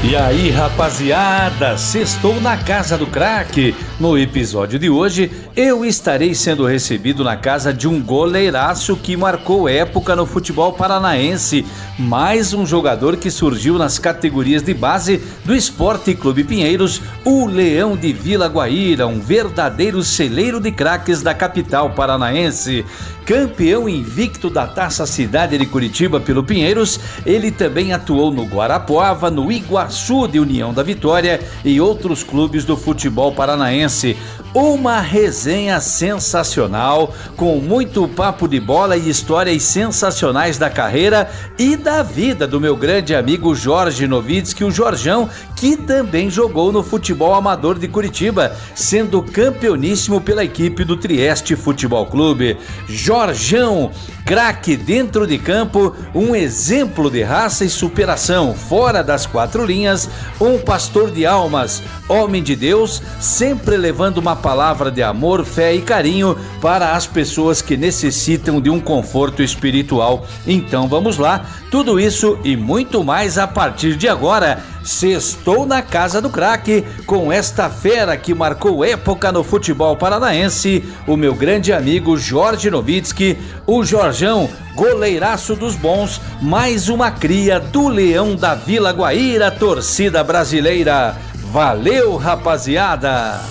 E aí, rapaziada, sextou na Casa do Craque. No episódio de hoje, eu estarei sendo recebido na casa de um goleiraço que marcou época no futebol paranaense. Mais um jogador que surgiu nas categorias de base do Esporte Clube Pinheiros, o Leão de Vila Guaíra, um verdadeiro celeiro de craques da capital paranaense. Campeão invicto da Taça Cidade de Curitiba pelo Pinheiros, ele também atuou no Guarapuava, no Iguaçu de União da Vitória e outros clubes do futebol paranaense. Uma resenha sensacional, com muito papo de bola e histórias sensacionais da carreira e da vida do meu grande amigo Jorge Novitzky, o Jorjão, que também jogou no futebol amador de Curitiba, sendo campeoníssimo pela equipe do Trieste Futebol Clube. Jorjão, craque dentro de campo, um exemplo de raça e superação fora das quatro linhas, um pastor de almas, homem de Deus, sempre levando uma palavra de amor, fé e carinho para as pessoas que necessitam de um conforto espiritual. Então vamos lá, tudo isso e muito mais a partir de agora. Sextou na Casa do Craque, com esta fera que marcou época no futebol paranaense, o meu grande amigo Jorge Novitzky, o Jorjão, goleiraço dos bons, mais uma cria do Leão da Vila Guaíra, torcida brasileira. Valeu, rapaziada!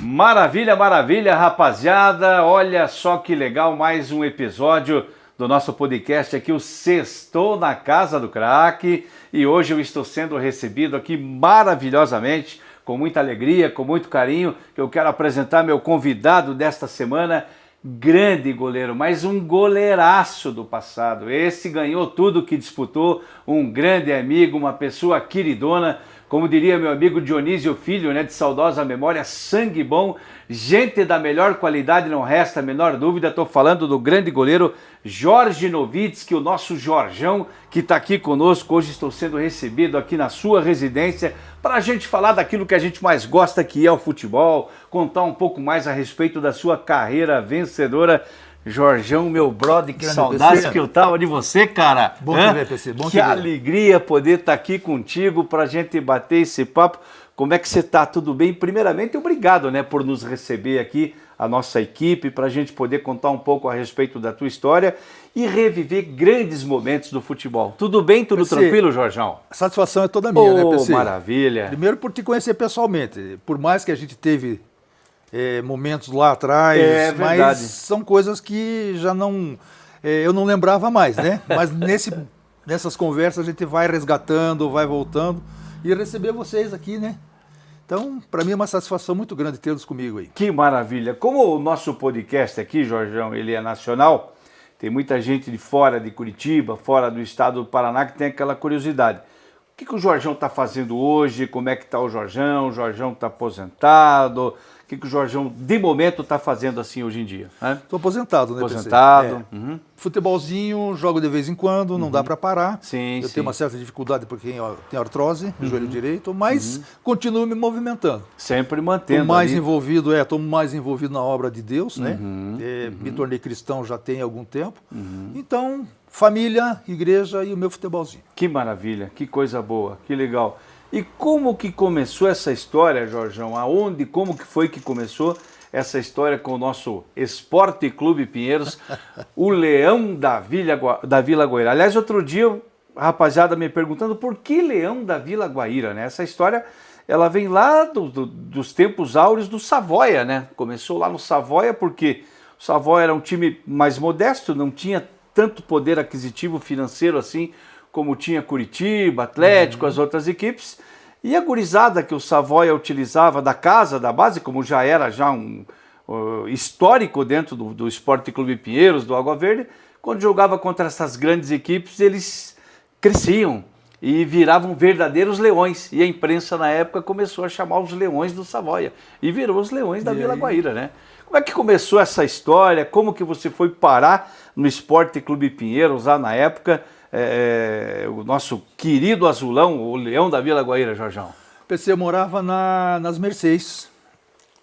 Maravilha, maravilha, rapaziada, olha só que legal, mais um episódio do nosso podcast aqui, o Sextou na Casa do Craque, e hoje eu estou sendo recebido aqui maravilhosamente, com muita alegria, com muito carinho, que eu quero apresentar meu convidado desta semana, grande goleiro, mas um goleiraço do passado, esse ganhou tudo que disputou, um grande amigo, uma pessoa queridona, como diria meu amigo Dionísio Filho, né, de saudosa memória, sangue bom, gente da melhor qualidade, não resta a menor dúvida. Estou falando do grande goleiro Jorge Novitzky, o nosso Jorjão, que está aqui conosco. Hoje estou sendo recebido aqui na sua residência para a gente falar daquilo que a gente mais gosta, que é o futebol, contar um pouco mais a respeito da sua carreira vencedora. Jorjão, meu brother, que saudade que eu tava de você, cara. Bom te ver, PC. Bom te ver. Que alegria poder estar aqui contigo pra gente bater esse papo. Como é que você tá? Tudo bem? Primeiramente, obrigado, né, por nos receber aqui, a nossa equipe, pra gente poder contar um pouco a respeito da tua história e reviver grandes momentos do futebol. Tudo bem? Tudo PC, tranquilo, Jorjão? A satisfação é toda minha, né, PC? Maravilha. Primeiro por te conhecer pessoalmente. Por mais que a gente teve momentos lá atrás, mas são coisas que já não... eu não lembrava mais, né? Mas nessas conversas a gente vai resgatando, vai voltando e receber vocês aqui, né? Então, para mim é uma satisfação muito grande tê-los comigo aí. Que maravilha! Como o nosso podcast aqui, Jorjão, ele é nacional, tem muita gente de fora de Curitiba, fora do estado do Paraná, que tem aquela curiosidade. O que o Jorjão está fazendo hoje? Como é que está o Jorjão? O Jorjão está aposentado? O que o Jorjão, de momento, está fazendo assim hoje em dia? Estou aposentado, né, aposentado. Uhum. Futebolzinho, jogo de vez em quando, não dá para parar. Sim, eu tenho uma certa dificuldade porque tem artrose no joelho direito, mas continuo me movimentando. Sempre mantendo. Estou mais envolvido na obra de Deus, né? Me tornei cristão já tem algum tempo. Então, família, igreja e o meu futebolzinho. Que maravilha, que coisa boa, que legal. E como que começou essa história, Jorjão? Como que foi que começou essa história com o nosso Esporte Clube Pinheiros, o Leão da Vila Guaíra? Aliás, outro dia, a rapaziada me perguntando por que Leão da Vila Guaíra, né? Essa história, ela vem lá dos tempos áureos do Savoia, né? Começou lá no Savoia porque o Savoia era um time mais modesto, não tinha tanto poder aquisitivo financeiro assim, como tinha Curitiba, Atlético, as outras equipes, e a gurizada que o Savoia utilizava da casa, da base, como já era um histórico dentro do Esporte Clube Pinheiros, do Água Verde, quando jogava contra essas grandes equipes, eles cresciam, e viravam verdadeiros leões. E a imprensa na época começou a chamar os leões do Savoia. E virou os leões da Vila Guaíra, né? Como é que começou essa história? Como que você foi parar no Esporte Clube Pinheiros lá na época? O nosso querido azulão, o leão da Vila Guaíra, Jorjão. PC, eu morava nas Mercês.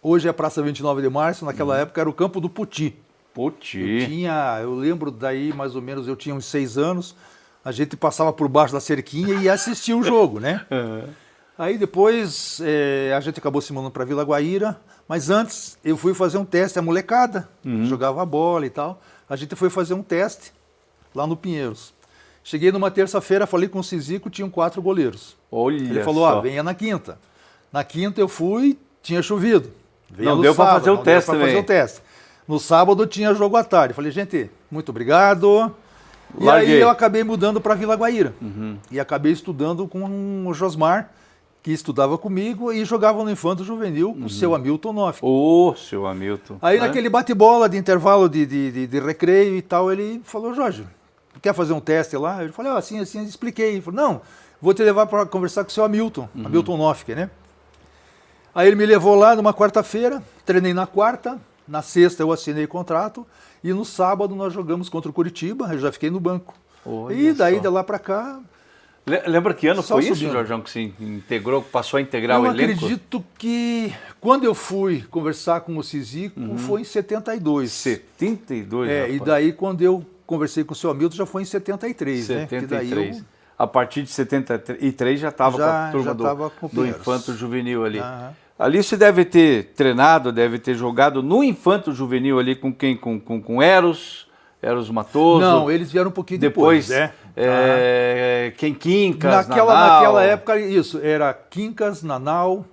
Hoje é a Praça 29 de Março. Naquela época era o Campo do Puti. Eu lembro daí mais ou menos, eu tinha uns 6 anos. A gente passava por baixo da cerquinha e assistia o jogo, né? Aí depois a gente acabou se mudando para Vila Guaíra, mas antes eu fui fazer um teste, a molecada jogava bola e tal. A gente foi fazer um teste lá no Pinheiros. Cheguei numa terça-feira, falei com o Cizico, tinham 4 goleiros. Olha Ele falou, venha na quinta. Na quinta eu fui, tinha chovido. Não deu para fazer o teste também. No sábado tinha jogo à tarde. Falei, gente, muito obrigado. E aí eu acabei mudando para Vila Guaíra. E acabei estudando com o Josmar, que estudava comigo e jogava no Infanto Juvenil com o seu Hamilton Noff. Seu Hamilton. Aí naquele bate-bola de intervalo de recreio e tal, ele falou, Jorge, quer fazer um teste lá? Eu falei, assim, expliquei. Ele falou, não, vou te levar para conversar com o seu Hamilton, Hamilton Noff, né? Aí ele me levou lá numa quarta-feira, treinei na quarta, na sexta eu assinei contrato, e no sábado nós jogamos contra o Curitiba, eu já fiquei no banco. E daí, de lá para cá... Lembra que ano foi isso, Jorjão, que se integrou, passou a integrar o elenco? Eu acredito que quando eu fui conversar com o Cizico, foi em 72. 72, e daí quando eu conversei com o seu Hamilton já foi em 73, 73. Né? Daí a partir de 73 já estava com a turma do Infanto Juvenil ali. Ali você deve ter treinado, deve ter jogado no Infanto Juvenil ali com quem? Com Eros Matoso? Não, eles vieram um pouquinho depois. Quem? Quincas, naquela época, isso, era Quincas, Nanau.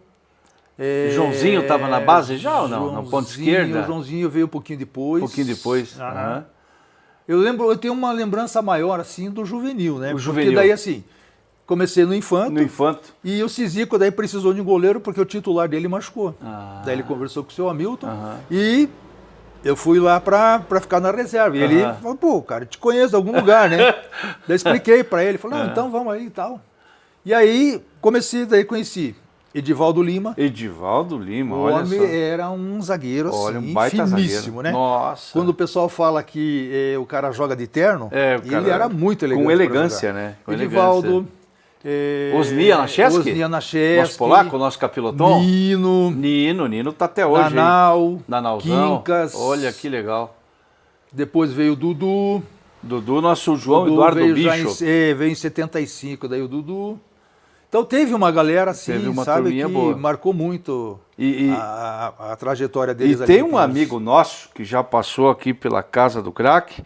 Joãozinho estava na base já ou não? Na ponta esquerda? O Joãozinho veio um pouquinho depois. Eu tenho uma lembrança maior, assim, do juvenil, né? Porque daí, assim, comecei no Infanto. E o Cizico daí precisou de um goleiro porque o titular dele machucou. Daí ele conversou com o seu Hamilton e eu fui lá para ficar na reserva. E ele falou, pô, cara, te conheço de algum lugar, né? Daí expliquei para ele, falou, não, então vamos aí e tal. E aí conheci Edivaldo Lima. Olha só. Era um zagueiro, assim, um baita finíssimo, zagueiro. Né? Nossa. Quando o pessoal fala que o cara joga de terno, ele era muito elegante. Com elegância, né? Edivaldo. Osnia Nacheski? Nosso polaco, nosso capiloton? Nino tá até hoje. Nanauzão. Quincas. Olha que legal. Depois veio o Dudu. Nosso João Eduardo Bicho. Veio em 75, daí o Dudu. Então teve uma galera assim, sabe, que marcou muito a trajetória deles. E tem um amigo nosso que já passou aqui pela Casa do Craque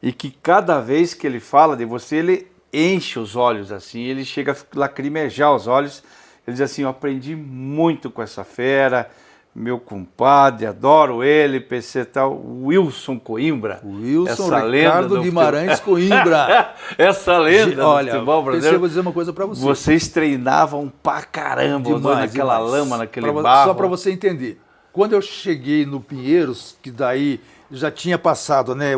e que cada vez que ele fala de você, ele enche os olhos assim, ele chega a lacrimejar os olhos. Ele diz assim, eu aprendi muito com essa fera, meu compadre, adoro ele, PC tal, Wilson Coimbra. Ricardo Guimarães Coimbra. Essa lenda do futebol brasileiro. PC, eu vou dizer uma coisa pra você. Vocês treinavam pra caramba, naquela lama, naquele barro. Só pra você entender. Quando eu cheguei no Pinheiros, que daí já tinha passado, né,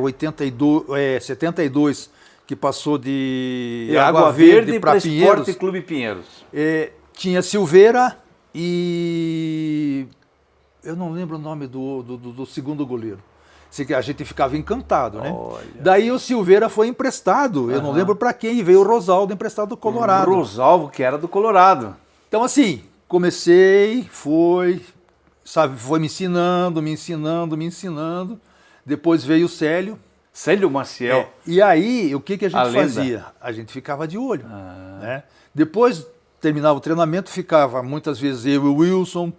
72, que passou de Água Verde para Pinheiros. Esporte Clube Pinheiros. Tinha Silveira e... eu não lembro o nome do segundo goleiro. A gente ficava encantado, né? Olha. Daí o Silveira foi emprestado, eu não lembro para quem, e veio o Rosaldo emprestado do Colorado. Rosaldo, que era do Colorado. Então assim, comecei, foi me ensinando. Depois veio o Célio. Célio Maciel. E aí, o que a gente fazia? A gente ficava de olho. Né? Depois, terminava o treinamento, ficava muitas vezes eu e o Wilson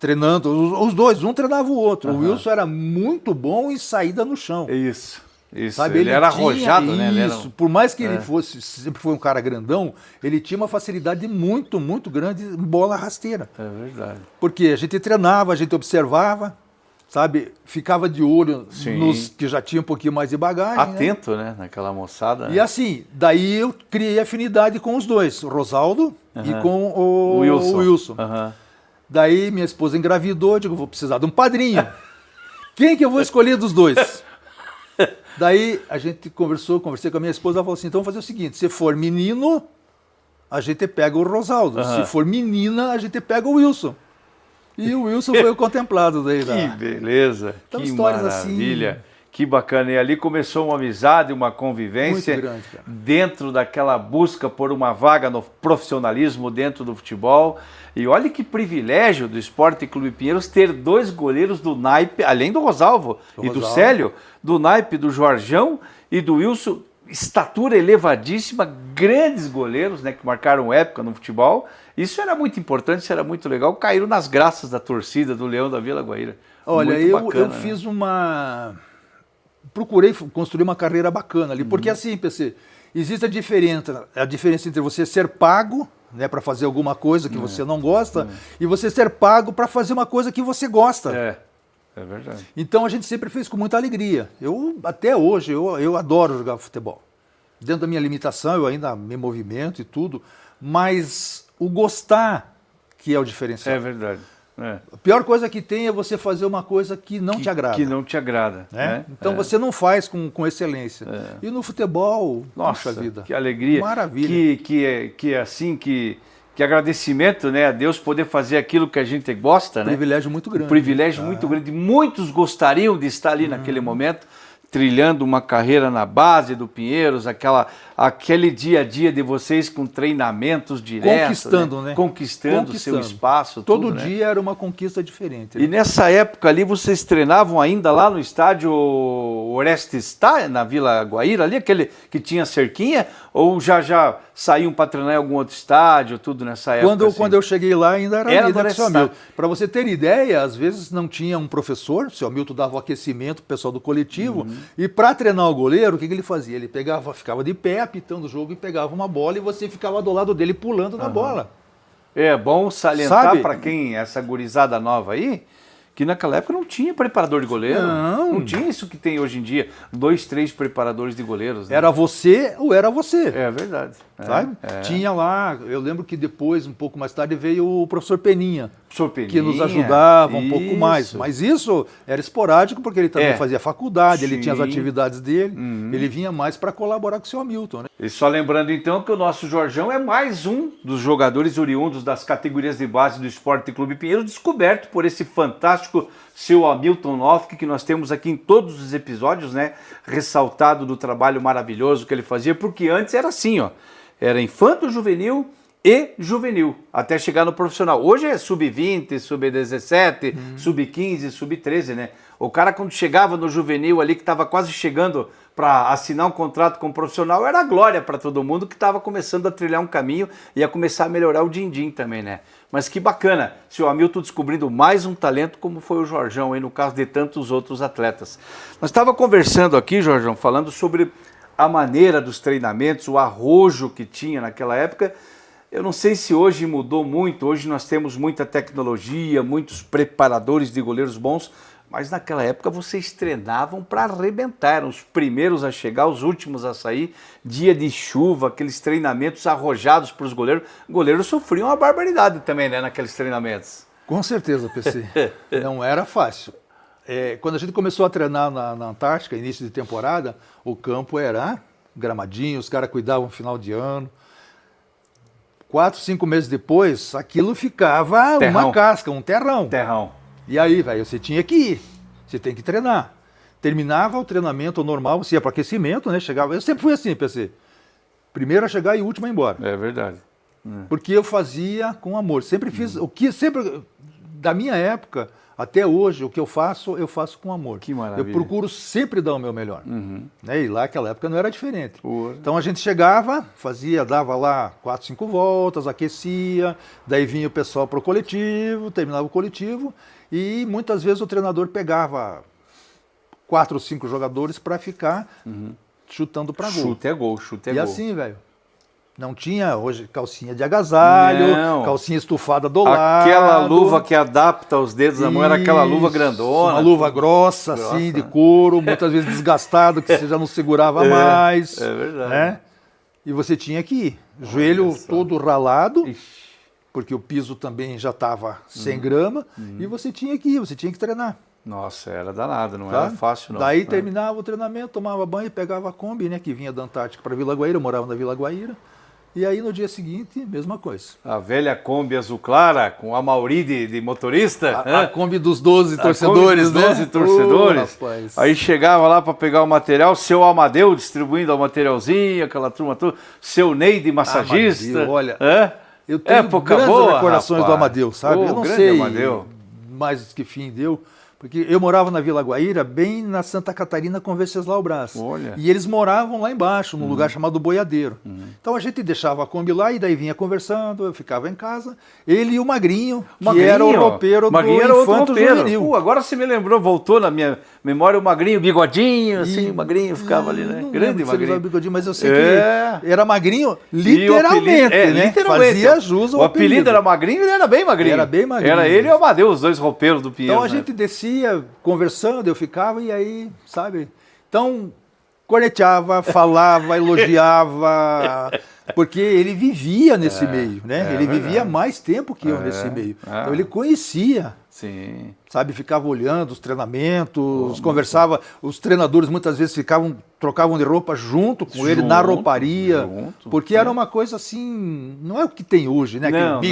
treinando, os dois, um treinava o outro. O Wilson era muito bom em saída no chão. Isso. Sabe, ele era arrojado, né? Isso. Por mais que ele sempre foi um cara grandão, ele tinha uma facilidade muito, muito grande em bola rasteira. É verdade. Porque a gente treinava, a gente observava, sabe, ficava de olho nos que já tinham um pouquinho mais de bagagem. Atento, né? Naquela moçada. E assim, daí eu criei afinidade com os dois, o Rosaldo e com o Wilson. Daí minha esposa engravidou, eu digo, vou precisar de um padrinho. Quem que eu vou escolher dos dois? Daí a gente conversei com a minha esposa, ela falou assim, então vamos fazer o seguinte, se for menino, a gente pega o Rosaldo. Se for menina, a gente pega o Wilson. E o Wilson foi o contemplado daí. Que beleza, então, que maravilha. Assim, que bacana. E ali começou uma amizade, uma convivência muito grande, cara. Dentro daquela busca por uma vaga no profissionalismo dentro do futebol. E olha que privilégio do Esporte Clube Pinheiros ter 2 goleiros do naipe, além do Rosalvo e do Célio, do naipe do Jorjão e do Wilson, estatura elevadíssima, grandes goleiros, né, que marcaram época no futebol. Isso era muito importante, isso era muito legal. Caíram nas graças da torcida do Leão da Vila Guaíra. Olha, eu fiz uma... Procurei construir uma carreira bacana ali, porque assim, PC, existe a diferença entre você ser pago, né, para fazer alguma coisa que você não gosta, e você ser pago para fazer uma coisa que você gosta. É verdade. Então a gente sempre fez com muita alegria. Até hoje, eu adoro jogar futebol. Dentro da minha limitação, eu ainda me movimento e tudo, mas o gostar que é o diferencial. É verdade. A pior coisa que tem é você fazer uma coisa que não te agrada. Que não te agrada. Né? Então você não faz com excelência. E no futebol, nossa vida. Que alegria. Maravilha. Que agradecimento, né, a Deus poder fazer aquilo que a gente gosta. Um privilégio muito grande. Um privilégio muito grande. Muitos gostariam de estar ali naquele momento, trilhando uma carreira na base do Pinheiros, aquele dia a dia de vocês com treinamentos diretos. Conquistando, né? Conquistando o seu espaço. Todo tudo, dia era uma conquista diferente. E nessa época ali vocês treinavam ainda lá no estádio Orestes, na Vila Guaíra, ali, aquele que tinha cerquinha, ou já saíam para treinar em algum outro estádio, tudo nessa época? Quando eu cheguei lá ainda era líder do seu Hamilton. Para você ter ideia, às vezes não tinha um professor, o seu Hamilton dava o aquecimento para o pessoal do coletivo, e para treinar o goleiro, o que ele fazia? Ele ficava de pé, apitando o jogo e pegava uma bola e você ficava do lado dele pulando na bola. É bom salientar para quem, essa gurizada nova aí, que naquela época não tinha preparador de goleiro. Não tinha isso que tem hoje em dia, 2, 3 preparadores de goleiros. Né? Era você ou era você. É verdade. Sabe? Tinha lá, eu lembro que depois, um pouco mais tarde, veio o professor Peninha. Que nos ajudava um pouco mais. Mas isso era esporádico, porque ele também fazia faculdade, ele tinha as atividades dele, ele vinha mais para colaborar com o seu Hamilton. Né? E só lembrando então que o nosso Jorjão é mais um dos jogadores oriundos das categorias de base do Esporte Clube Pinheiros, descoberto por esse fantástico seu Hamilton Nofke, que nós temos aqui em todos os episódios, né? Ressaltado do trabalho maravilhoso que ele fazia, porque antes era assim, ó, era infanto, juvenil e juvenil, até chegar no profissional. Hoje é sub-20, sub-17, sub-15, sub-13, né? O cara quando chegava no juvenil ali, que estava quase chegando para assinar um contrato com o profissional, era glória para todo mundo que estava começando a trilhar um caminho e a começar a melhorar o din-din também, né? Mas que bacana, seu Hamilton descobrindo mais um talento como foi o Jorjão, aí, no caso de tantos outros atletas. Nós estávamos conversando aqui, Jorjão, falando sobre a maneira dos treinamentos, o arrojo que tinha naquela época. Eu não sei se hoje mudou muito, hoje nós temos muita tecnologia, muitos preparadores de goleiros bons, mas naquela época vocês treinavam para arrebentar, eram os primeiros a chegar, os últimos a sair, dia de chuva, aqueles treinamentos arrojados para os goleiros. Goleiros sofriam uma barbaridade também, né, naqueles treinamentos. Com certeza, PC. Não era fácil. Quando a gente começou a treinar na Antártica, início de temporada, o campo era gramadinho, os caras cuidavam no final de ano. 4, 5 meses depois, aquilo ficava uma casca, um terrão. E aí, velho, você tinha que ir, você tem que treinar. Terminava o treinamento normal, você ia para aquecimento, né? Chegava, eu sempre fui assim, PC. Primeiro a chegar e o último a ir embora. É verdade. Porque eu fazia com amor. Sempre fiz, da minha época até hoje, o que eu faço com amor. Que maravilha. Eu procuro sempre dar o meu melhor. Né? E lá naquela época não era diferente. Então a gente chegava, dava lá 4, 5 voltas, aquecia, daí vinha o pessoal para o coletivo, terminava o coletivo, e muitas vezes o treinador pegava 4 ou 5 jogadores para ficar chutando para gol. Chute é gol. E assim, velho. Não tinha hoje calcinha de agasalho, calcinha estufada do lado. Aquela luva que adapta os dedos da mão era aquela luva grandona. Uma luva grossa, assim, de couro, muitas vezes desgastado, que você já não segurava mais. É verdade. Né? E você tinha que ir. Joelho todo ralado, porque o piso também já estava 100 gramas, e você tinha que ir, você tinha que treinar. Nossa, era danado, não era fácil não. Daí terminava o treinamento, tomava banho e pegava a Kombi, né, que vinha da Antártica para Vila Guaíra, eu morava na Vila Guaíra. E aí no dia seguinte, mesma coisa. A velha Kombi azul clara, com a Mauri de motorista. A Kombi dos 12 torcedores, né? 12 torcedores. Aí chegava lá para pegar o material, seu Amadeu distribuindo o materialzinho, aquela turma toda, seu Neide massagista. Amadeu, olha, eu tenho época grandes boa, recordações rapaz. do Amadeu, sabe? Eu não sei mais que fim deu. Porque eu morava na Vila Guaíra, bem na Santa Catarina com Venceslau Brás. Olha. E eles moravam lá embaixo, num lugar chamado Boiadeiro. Então a gente deixava a Kombi lá e daí vinha conversando, eu ficava em casa. Ele e o Magrinho, que era o roupeiro do Infanto Juvenil. Agora você me lembrou, voltou na minha memória o Magrinho, bigodinho, assim, o Magrinho ficava ali, né? Grande Magrinho. Bigodinho, mas eu sei que era Magrinho literalmente, né? Literalmente. Fazia jus ao o apelido era Magrinho, ele era bem magrinho. Era bem magrinho. Era ele e o Amadeu, os dois roupeiros do Pinheiros. Então a gente descia conversando, eu ficava e aí, sabe? Então, corneteava, falava, elogiava, porque ele vivia nesse meio, né? Ele vivia mais tempo que eu nesse meio. Então ele conhecia. Sim. Sabe, ficava olhando os treinamentos, conversava, os treinadores muitas vezes trocavam de roupa junto com ele na rouparia, porque era uma coisa assim, não é o que tem hoje, né?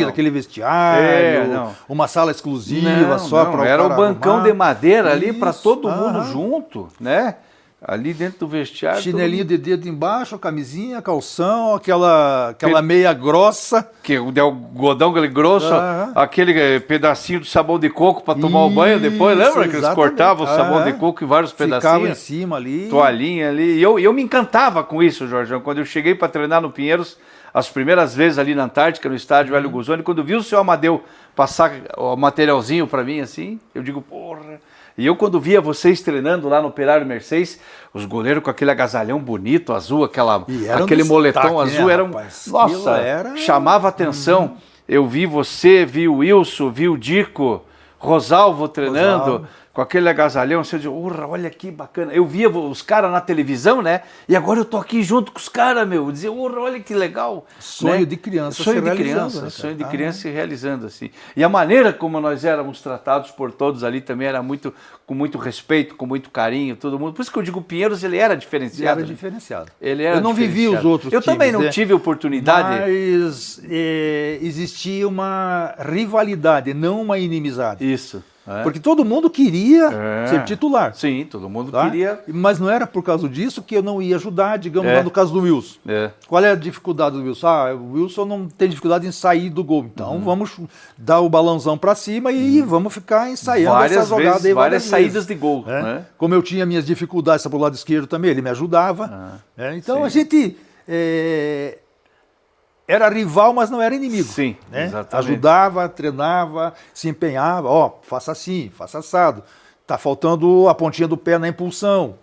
Aquele vestiário, uma sala exclusiva só para o era cara o bancão arrumar. de madeira ali para todo mundo junto, né? Ali dentro do vestiário. Chinelinho de dedo embaixo, camisinha, calção, aquela meia grossa. Que o algodão aquele grosso, aquele pedacinho de sabão de coco para tomar o banho depois. Lembra que eles cortavam o sabão de coco em vários pedacinhos? Ficava em cima ali. Toalhinha ali. E eu me encantava com isso, Jorjão. Quando eu cheguei para treinar no Pinheiros, as primeiras vezes ali na Antártica, no estádio Hélio Guzoni, quando vi o seu Amadeu passar o materialzinho para mim assim, eu digo, porra. E eu quando via vocês treinando lá no Operário Mercedes, os goleiros com aquele agasalhão bonito, azul, aquele moletom azul, chamava atenção. Eu vi você, vi o Wilson, vi o Dico, Rosalvo treinando, com aquele agasalhão, você diz, olha que bacana. Eu via os caras na televisão, né? E agora eu tô aqui junto com os caras, meu. Eu dizia, olha que legal. Sonho de criança se realizando. Sonho de criança se realizando, assim. E a maneira como nós éramos tratados por todos ali também era com muito respeito, com muito carinho, todo mundo. Por isso que eu digo, o Pinheiros, ele era diferenciado. Ele era diferenciado. Eu não vivi os outros times. Eu também não tive oportunidade. Mas existia uma rivalidade, não uma inimizade. Isso. Porque todo mundo queria ser titular. Sim, todo mundo queria. Mas não era por causa disso que eu não ia ajudar, digamos, lá no caso do Wilson. Qual é a dificuldade do Wilson? O Wilson não tem dificuldade em sair do gol. Então vamos dar o balãozão para cima e vamos ficar ensaiando essa jogada aí várias saídas de gol. Né? Como eu tinha minhas dificuldades para o lado esquerdo também, ele me ajudava. Então a gente... era rival, mas não era inimigo. Sim, né? Exatamente. Ajudava, treinava, se empenhava. Faça assim, faça assado. Tá faltando a pontinha do pé na impulsão.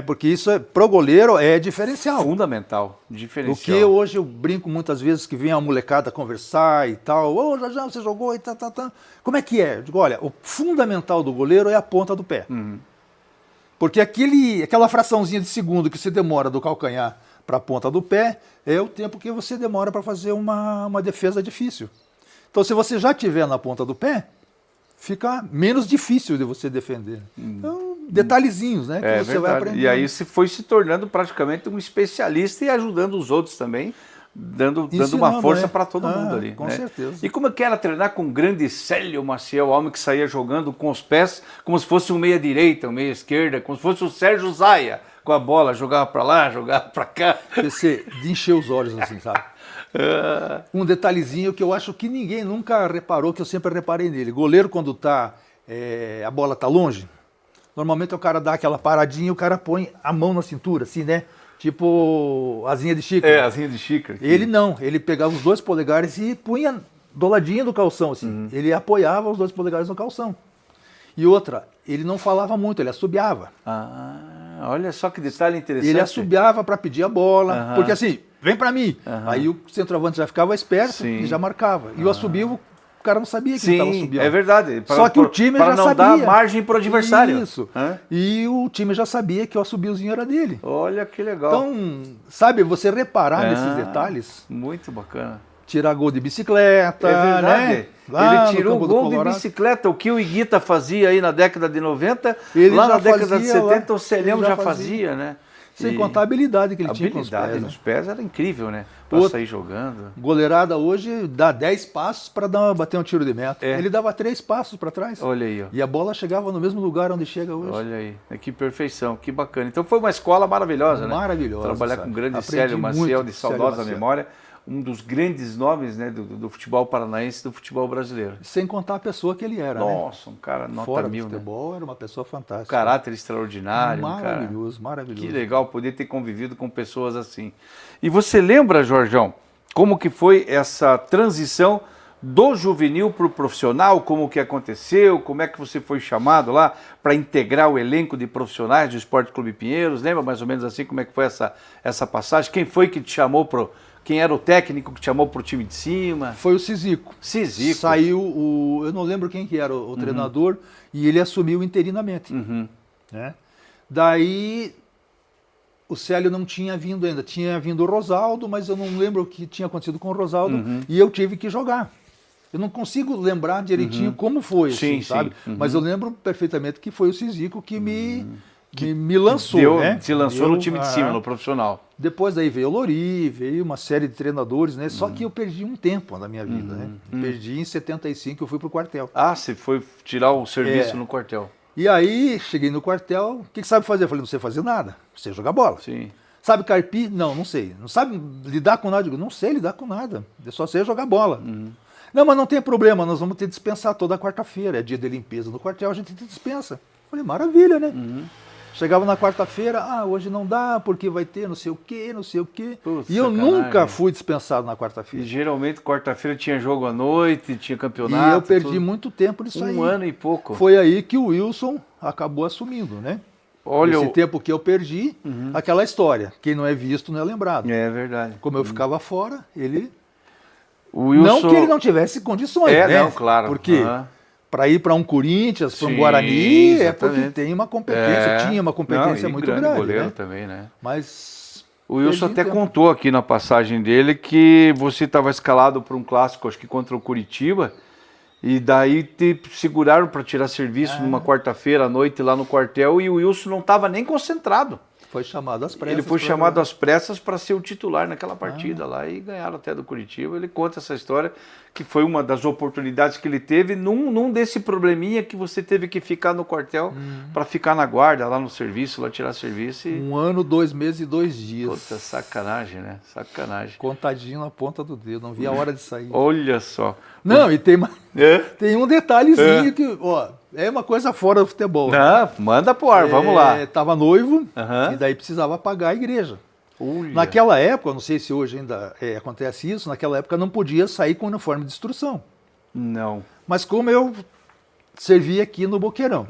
Porque isso, pro goleiro, é diferencial. Fundamental, diferencial. O que hoje eu brinco muitas vezes que vem a molecada conversar e tal. Já, você jogou e tá. Como é que é? Eu digo, olha, o fundamental do goleiro é a ponta do pé. Porque aquela fraçãozinha de segundo que você demora do calcanhar para a ponta do pé, é o tempo que você demora para fazer uma defesa difícil. Então, se você já estiver na ponta do pé, fica menos difícil de você defender. Então, detalhezinhos, né? Que você vai aprender. E aí você foi se tornando praticamente um especialista e ajudando os outros também, dando uma força para todo mundo ali. Com certeza. E como é que era treinar com o grande Célio Maciel, homem que saía jogando com os pés como se fosse um meia-direita, um meia-esquerda, como se fosse o Sérgio Zaia, com a bola, jogava para lá, jogava para cá. Você de encher os olhos assim, sabe? Um detalhezinho que eu acho que ninguém nunca reparou, que eu sempre reparei nele. Goleiro, quando a bola está longe, normalmente o cara dá aquela paradinha e o cara põe a mão na cintura, assim, né? Tipo asinha de xícara. Asinha de xícara. Ele não, ele pegava os 2 polegares e punha do ladinho do calção, assim. Ele apoiava os 2 polegares no calção. E outra, ele não falava muito, ele assobiava. Olha só que detalhe interessante. Ele assobiava para pedir a bola, porque assim, vem para mim. Aí o centroavante já ficava esperto e já marcava. E o assobio, o cara não sabia que ele estava assobiando. É verdade. Só que o time já sabia. Para não dar margem para o adversário. Isso. E o time já sabia que o assobiozinho era dele. Olha que legal. Então, sabe, você reparar nesses detalhes. Muito bacana. Tirar gol de bicicleta, verdade. Né? Ele tirou o gol de bicicleta, o que o Higuita fazia aí na década de 90, ele lá já na década de fazia, 70 o Celhão já fazia, né? Sem contar a habilidade que ele tinha com os pés. A habilidade nos pés era incrível, né? Para sair jogando. Goleirada hoje dá 10 passos para bater um tiro de meta. Ele dava 3 passos para trás. Olha aí, ó. E a bola chegava no mesmo lugar onde chega hoje. Olha aí, que perfeição, que bacana. Então foi uma escola maravilhosa, né? Maravilhosa. Trabalhar com o grande Célio Maciel, de saudosa memória. Um dos grandes nomes, né, do futebol paranaense, do futebol brasileiro. Sem contar a pessoa que ele era, Nossa, um cara nota fora 1000, do futebol, era uma pessoa fantástica. Caráter extraordinário. Maravilhoso, maravilhoso. Que legal poder ter convivido com pessoas assim. E você lembra, Jorjão, como que foi essa transição do juvenil para o profissional, como que aconteceu, como é que você foi chamado lá para integrar o elenco de profissionais do Esporte Clube Pinheiros? Lembra mais ou menos assim como é que foi essa passagem? Quem foi que te chamou quem era o técnico que te chamou para o time de cima? Foi o Cizico. Cizico. Saiu eu não lembro quem que era o treinador, e ele assumiu interinamente. Né? Daí o Célio não tinha vindo ainda, tinha vindo o Rosaldo, mas eu não lembro o que tinha acontecido com o Rosaldo, e eu tive que jogar. Eu não consigo lembrar direitinho como foi, assim, sabe? Mas eu lembro perfeitamente que foi o Cizico que me lançou, né? Te lançou no time de cima, no profissional. Depois daí veio o Lori, veio uma série de treinadores, né? Só que eu perdi um tempo na minha vida, né? Perdi em 75, eu fui pro quartel. Ah, você foi tirar o serviço no quartel. E aí, cheguei no quartel, o que sabe fazer? Eu falei, não sei fazer nada, sei jogar bola. Sim. Sabe carpir? Não sei. Não sabe lidar com nada? Eu digo, não sei lidar com nada, eu só sei jogar bola. Não, mas não tem problema, nós vamos ter que dispensar toda quarta-feira, é dia de limpeza no quartel, a gente dispensa. Eu falei, maravilha, né? Chegava na quarta-feira, hoje não dá, porque vai ter não sei o quê, não sei o quê. Putz, e eu nunca fui dispensado na quarta-feira. E geralmente quarta-feira tinha jogo à noite, tinha campeonato. E eu perdi muito tempo nisso aí. Um ano e pouco. Foi aí que o Wilson acabou assumindo, né? Olha, esse tempo que eu perdi, aquela história. Quem não é visto não é lembrado. É verdade. Como eu ficava fora, ele... O Wilson... Não que ele não tivesse condições, né? Não, claro. Porque... para ir para um Corinthians, para um Guarani, exatamente. É porque tem uma competência, tinha uma competência muito grande. Goleiro, né? Também, né? Mas o Wilson até contou aqui na passagem dele que você estava escalado para um clássico, acho que contra o Curitiba, e daí te seguraram para tirar serviço numa quarta-feira à noite lá no quartel, e o Wilson não estava nem concentrado. Foi chamado às pressas. Ele foi chamado às pressas para ser o titular naquela partida lá, e ganharam até do Curitiba. Ele conta essa história, que foi uma das oportunidades que ele teve num desse probleminha que você teve que ficar no quartel para ficar na guarda, lá no serviço, lá tirar serviço. 1 ano, 2 meses e 2 dias. Puta, sacanagem, né? Sacanagem. Contadinho na ponta do dedo, não vi a hora de sair. Olha só. Não, e tem um detalhezinho que, ó, é uma coisa fora do futebol. Não, manda pro ar, vamos lá. Tava noivo, e daí precisava pagar a igreja. Naquela época, não sei se hoje ainda acontece isso, naquela época não podia sair com uniforme de instrução. Não. Mas como eu servia aqui no Boqueirão,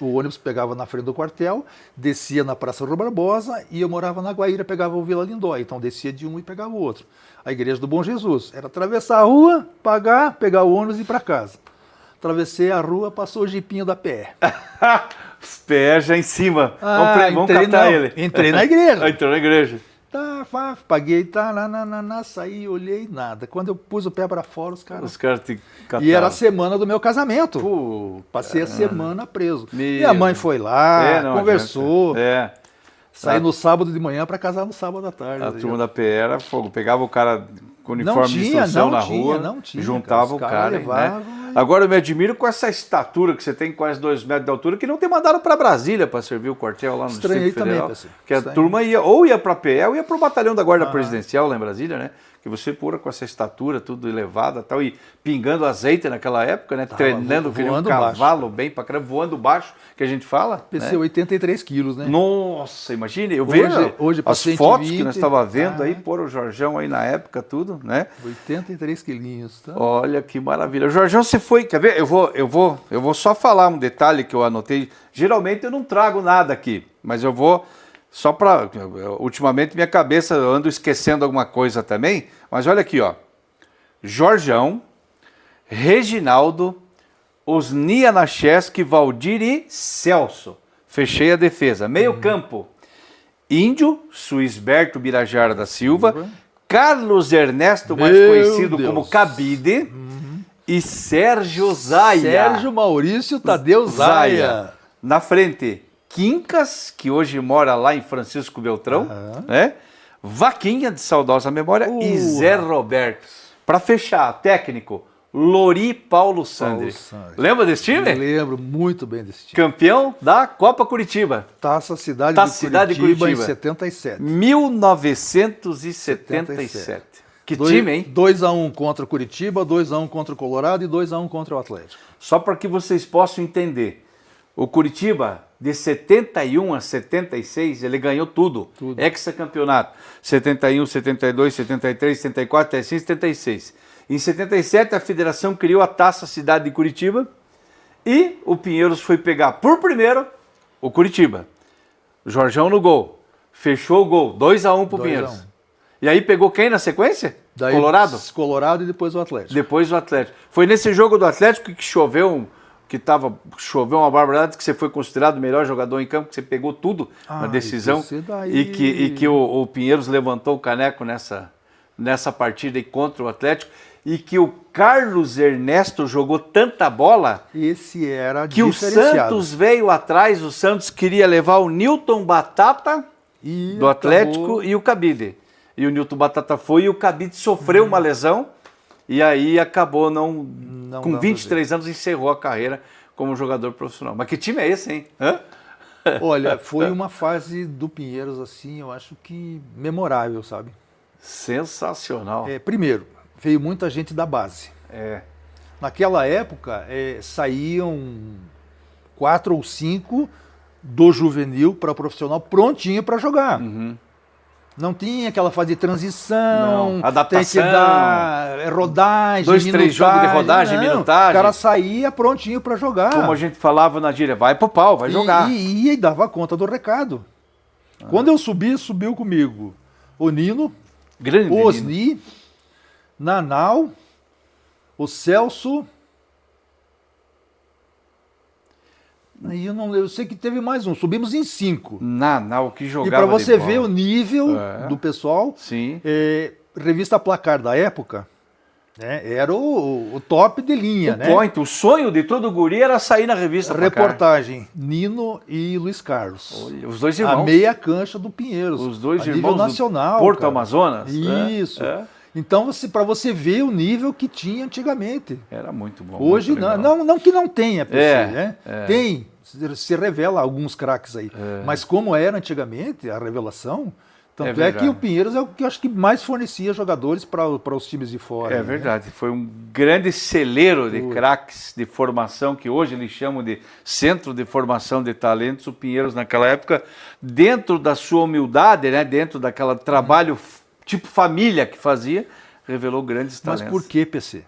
o ônibus pegava na frente do quartel, descia na Praça Rua Barbosa, e eu morava na Guaíra, pegava o Vila Lindóia, então descia de um e pegava o outro. A igreja do Bom Jesus era atravessar a rua, pagar, pegar o ônibus e ir para casa. Atravessei a rua, passou o jipinho da PE. Os PE já em cima. Vamos captar ele. Entrei na igreja. Entrou na igreja. Paguei, saí, olhei, nada. Quando eu pus o pé para fora, os caras te cataram. E era a semana do meu casamento. Passei a semana preso. Minha mãe foi lá, conversou. Saí no sábado de manhã para casar no sábado à tarde. A turma da PE era fogo. Pegava o cara com uniforme de instrução na rua, juntava o cara. Né? Agora eu me admiro com essa estatura que você tem, quase 2 metros de altura, que não te mandaram para Brasília para servir o quartel lá no Distrito Federal. Que a turma ia para a PE ou ia para o batalhão da Guarda Presidencial lá em Brasília, né? Que você pôra com essa estatura, tudo elevada tal, e pingando azeite naquela época, né? Treinando que nem um cavalo bem pra caramba, voando baixo, que a gente fala. Pensei 83 quilos, né? Nossa, imagine, eu vejo hoje, as 120, fotos que nós estávamos vendo aí, pôr o Jorjão aí na época, tudo, né? 83 quilinhos, tá? Olha que maravilha. Jorjão, você foi, quer ver? Eu vou só falar um detalhe que eu anotei. Geralmente eu não trago nada aqui, mas eu vou... Só para... Ultimamente minha cabeça, eu ando esquecendo alguma coisa também, mas olha aqui, ó. Jorjão, Reginaldo, Osnia Nacheski, Valdir e Celso. Fechei a defesa. Meio campo. Índio, Suísberto Birajara da Silva, Carlos Ernesto, mais conhecido como Cabide, e Sérgio Zaia. Sérgio Maurício Tadeu Zaia. Na frente. Quincas, que hoje mora lá em Francisco Beltrão, né? Vaquinha, de saudosa memória, e Zé Roberto. Para fechar, técnico, Lori Paulo Sandri. Lembra desse time? Eu lembro muito bem desse time. Campeão da Copa Curitiba. Taça Cidade de Curitiba em 77. 1977. Que time, hein? 2-1 contra o Curitiba, 2-1 contra o Colorado e 2-1 contra o Atlético. Só para que vocês possam entender. O Curitiba, de 71 a 76, ele ganhou tudo. Hexacampeonato. 71, 72, 73, 74, 75, 76. Em 77, a federação criou a Taça Cidade de Curitiba e o Pinheiros foi pegar por primeiro o Curitiba. O Jorjão no gol. Fechou o gol. 2-1 pro Pinheiros. E aí pegou quem na sequência? Daí, Colorado? Colorado e depois o Atlético. Depois o Atlético. Foi nesse jogo do Atlético que choveu uma barbaridade, que você foi considerado o melhor jogador em campo, que você pegou tudo na decisão e que o Pinheiros levantou o caneco nessa partida aí contra o Atlético, e que o Carlos Ernesto jogou tanta bola esse era que o Santos veio atrás. O Santos queria levar o Newton Batata do Atlético e o Cabide. E o Newton Batata foi e o Cabide sofreu uma lesão. E aí acabou com 23 anos encerrou a carreira como jogador profissional. Mas que time é esse, hein? Hã? Olha, foi uma fase do Pinheiros, assim, eu acho que memorável, sabe? Sensacional. Primeiro, veio muita gente da base. Naquela época, saíam 4 ou 5 do juvenil para o profissional prontinho para jogar. Não tinha aquela fase de transição, adaptação, tem que dar rodagem, 2, 3 jogos de rodagem, minutagem. O cara saía prontinho para jogar. Como a gente falava na gíria, vai pro pau, vai jogar. E dava conta do recado. Quando eu subiu comigo o Nino, o Osni, Nanau, o Celso. Aí eu sei que teve mais um, subimos em 5. Nanau, que jogava. E para você ver o nível do pessoal, sim. Revista Placar da época, era o top de linha. O sonho de todo guri era sair na revista Placar. Reportagem, Nino e Luiz Carlos. Olha, os dois irmãos. A meia cancha do Pinheiros. Os dois a irmãos nível nacional. Porto Amazonas. Isso. Então, para você ver o nível que tinha antigamente. Era muito bom. Hoje muito não que não tenha, PC, Tem, se revela alguns craques aí. Mas como era antigamente, a revelação, tanto é que o Pinheiros é o que eu acho que mais fornecia jogadores para os times de fora. É verdade, foi um grande celeiro de craques de formação, que hoje eles chamam de Centro de Formação de Talentos. O Pinheiros, naquela época, dentro da sua humildade, dentro daquele trabalho tipo família que fazia, revelou grandes talentos. Mas por que, PC?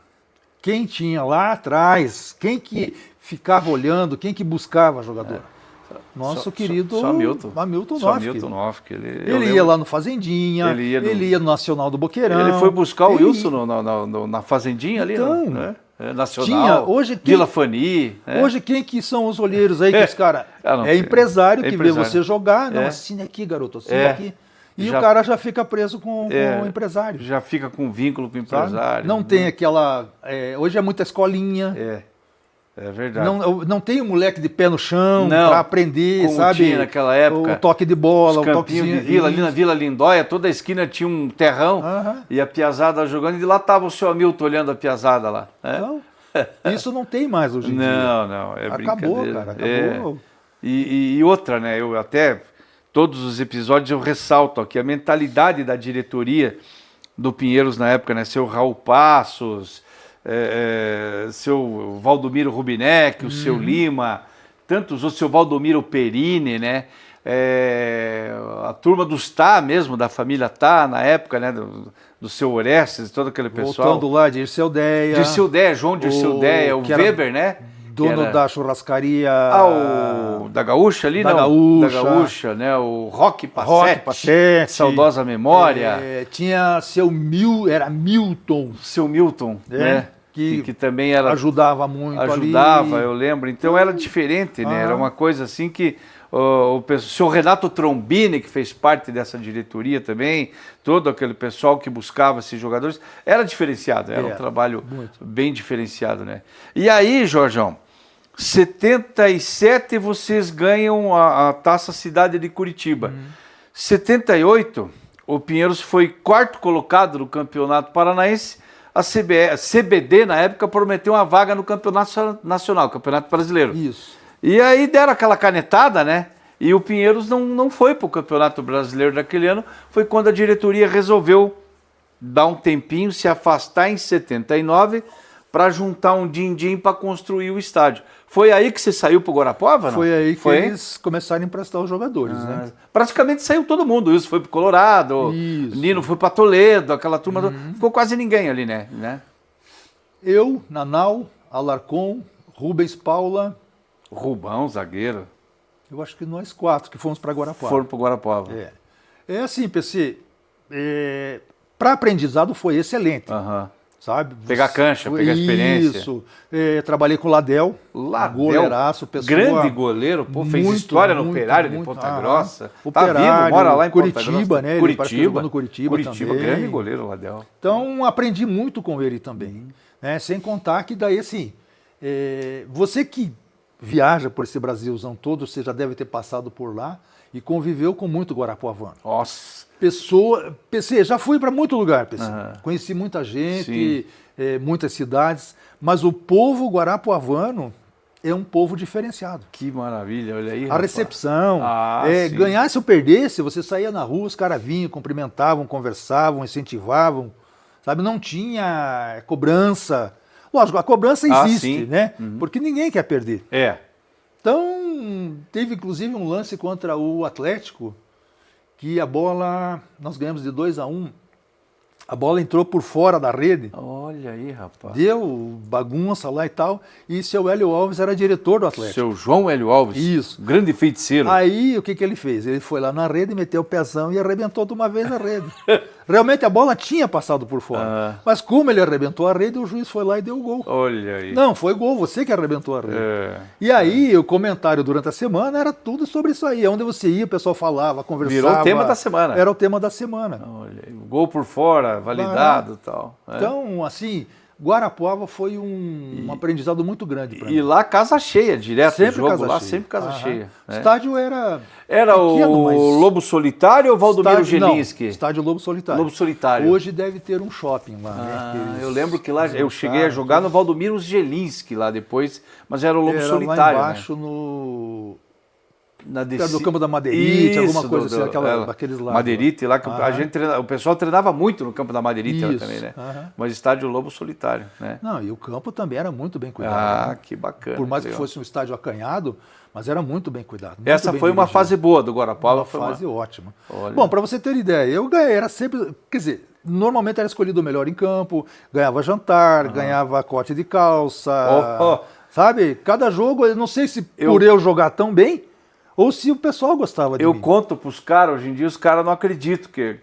Quem tinha lá atrás, quem que ficava olhando, quem que buscava jogador? Nosso querido Hamilton Nofke. Ele ia lá no Fazendinha, ele ia no Nacional do Boqueirão. Ele foi buscar o Wilson na Fazendinha ali, Nacional, Vila Fani. Hoje quem que são os olheiros aí que os caras... empresário que vê você jogar, não, assine aqui, garoto, assine aqui. E o cara já fica preso com o empresário. Já fica com vínculo com o empresário. Não tem aquela... hoje é muita escolinha. É verdade. Não tem um moleque de pé no chão para aprender, como sabe? Tinha naquela época. O toque de bola, o toquezinho de vila, ali na Vila Lindóia, toda a esquina tinha um terrão e a piazada jogando, e de lá estava o seu Hamilton olhando a piazada lá. Então, isso não tem mais hoje em dia. Não, acabou, cara, acabou. E outra, eu até... Todos os episódios eu ressalto aqui a mentalidade da diretoria do Pinheiros na época, seu Raul Passos, seu Valdomiro Rubinec, o seu Lima, tantos outros, seu Valdomiro Perini, a turma dos Tá mesmo, da família Tá na época, do seu Orestes, todo aquele pessoal. Voltando lá, Dirceu Deia, João Dirceu Deia, o Weber, dono da churrascaria... da Gaúcha ali, da Gaúcha, o Roque Passetti, saudosa memória. Tinha seu Milton. Seu Milton, que também era... Ajudava muito ali. Eu lembro. Então era diferente, Era uma coisa assim que... O senhor Renato Trombini, que fez parte dessa diretoria também, todo aquele pessoal que buscava esses jogadores, era diferenciado, era um trabalho bem diferenciado, E aí, Jorjão, 77 vocês ganham a Taça Cidade de Curitiba. 78, o Pinheiros foi quarto colocado no Campeonato Paranaense. A CBD, na época, prometeu uma vaga no Campeonato Nacional, Campeonato Brasileiro. Isso. E aí deram aquela canetada, né? E o Pinheiros não foi para o Campeonato Brasileiro daquele ano. Foi quando a diretoria resolveu dar um tempinho, se afastar em 79 para juntar um din-din para construir o estádio. Foi aí que você saiu para o Guarapuava, não? Foi aí que eles começaram a emprestar os jogadores, né? Praticamente saiu todo mundo. Isso foi para o Colorado, Nino foi para Toledo, aquela turma. Ficou quase ninguém ali, né? Eu, Nanau, Alarcon, Rubens Paula. Rubão, zagueiro. Eu acho que nós 4 que fomos para Guarapuava. Foram para o Guarapuava. É assim, PC, para aprendizado foi excelente. Sabe? Pegar cancha, pegar experiência. Isso. Trabalhei com o Ladel. Goleiraço, pessoa. Grande goleiro, pô, fez história no Operário de Ponta Grossa. Operário, tá vivo, mora lá em Curitiba, né? Curitiba, no Curitiba também. Grande goleiro, Ladel. Então, aprendi muito com ele também. Né? Sem contar que daí, assim, você que viaja por esse Brasilzão todo, você já deve ter passado por lá e conviveu com muito guarapuavano. Nossa. PC, já fui para muito lugar, PC. Conheci muita gente, muitas cidades, mas o povo guarapuavano é um povo diferenciado. Que maravilha, olha aí. A recepção, ganhasse ou perdesse, você saía na rua, os caras vinham, cumprimentavam, conversavam, incentivavam, sabe? Não tinha cobrança. Lógico, a cobrança existe, né? Porque ninguém quer perder. Então, teve inclusive um lance contra o Atlético, que a bola, nós ganhamos de 2-1, a bola entrou por fora da rede. Olha aí, rapaz. Deu bagunça lá e tal, e seu Hélio Alves era diretor do Atlético. Seu João Hélio Alves. Isso. Grande feiticeiro. Aí, o que ele fez? Ele foi lá na rede, meteu o pezão e arrebentou de uma vez a rede. Realmente a bola tinha passado por fora. Mas como ele arrebentou a rede, o juiz foi lá e deu o gol. Olha aí. Não, foi gol, você que arrebentou a rede. E aí, o comentário durante a semana era tudo sobre isso aí. Onde você ia, o pessoal falava, conversava. Virou o tema da semana. Era o tema da semana. Olha aí, gol por fora, validado e tal. Então, assim, Guarapuava foi um aprendizado muito grande para mim. E lá casa cheia, direto. Sempre jogo casa lá, cheia. sempre casa cheia. O estádio era pequeno, o Lobo Solitário ou Valdomiro Gelinski? Não, estádio Lobo Solitário. Lobo Solitário. Hoje deve ter um shopping lá, né? Eu lembro que lá eu cheguei a jogar no Valdomiro Gelinski lá depois, mas era o Lobo Solitário. Lá embaixo, né? Perto do campo da Madeirite, alguma coisa assim, aqueles lados. Madeirite lá, que o pessoal treinava muito no campo da Madeirite lá também, né? Mas estádio Lobo Solitário, né? Não, e o campo também era muito bem cuidado. Que bacana. Por mais que fosse um estádio acanhado, mas era muito bem cuidado. Muito Essa bem foi uma fase boa do Guarapuava. Foi uma fase ótima. Bom, para você ter ideia, eu ganhei, era sempre, quer dizer, normalmente era escolhido o melhor em campo, ganhava jantar, ganhava corte de calça, sabe? Cada jogo, eu não sei se por eu jogar tão bem, ou se o pessoal gostava de mim. Eu conto pros caras, hoje em dia os caras não acreditam que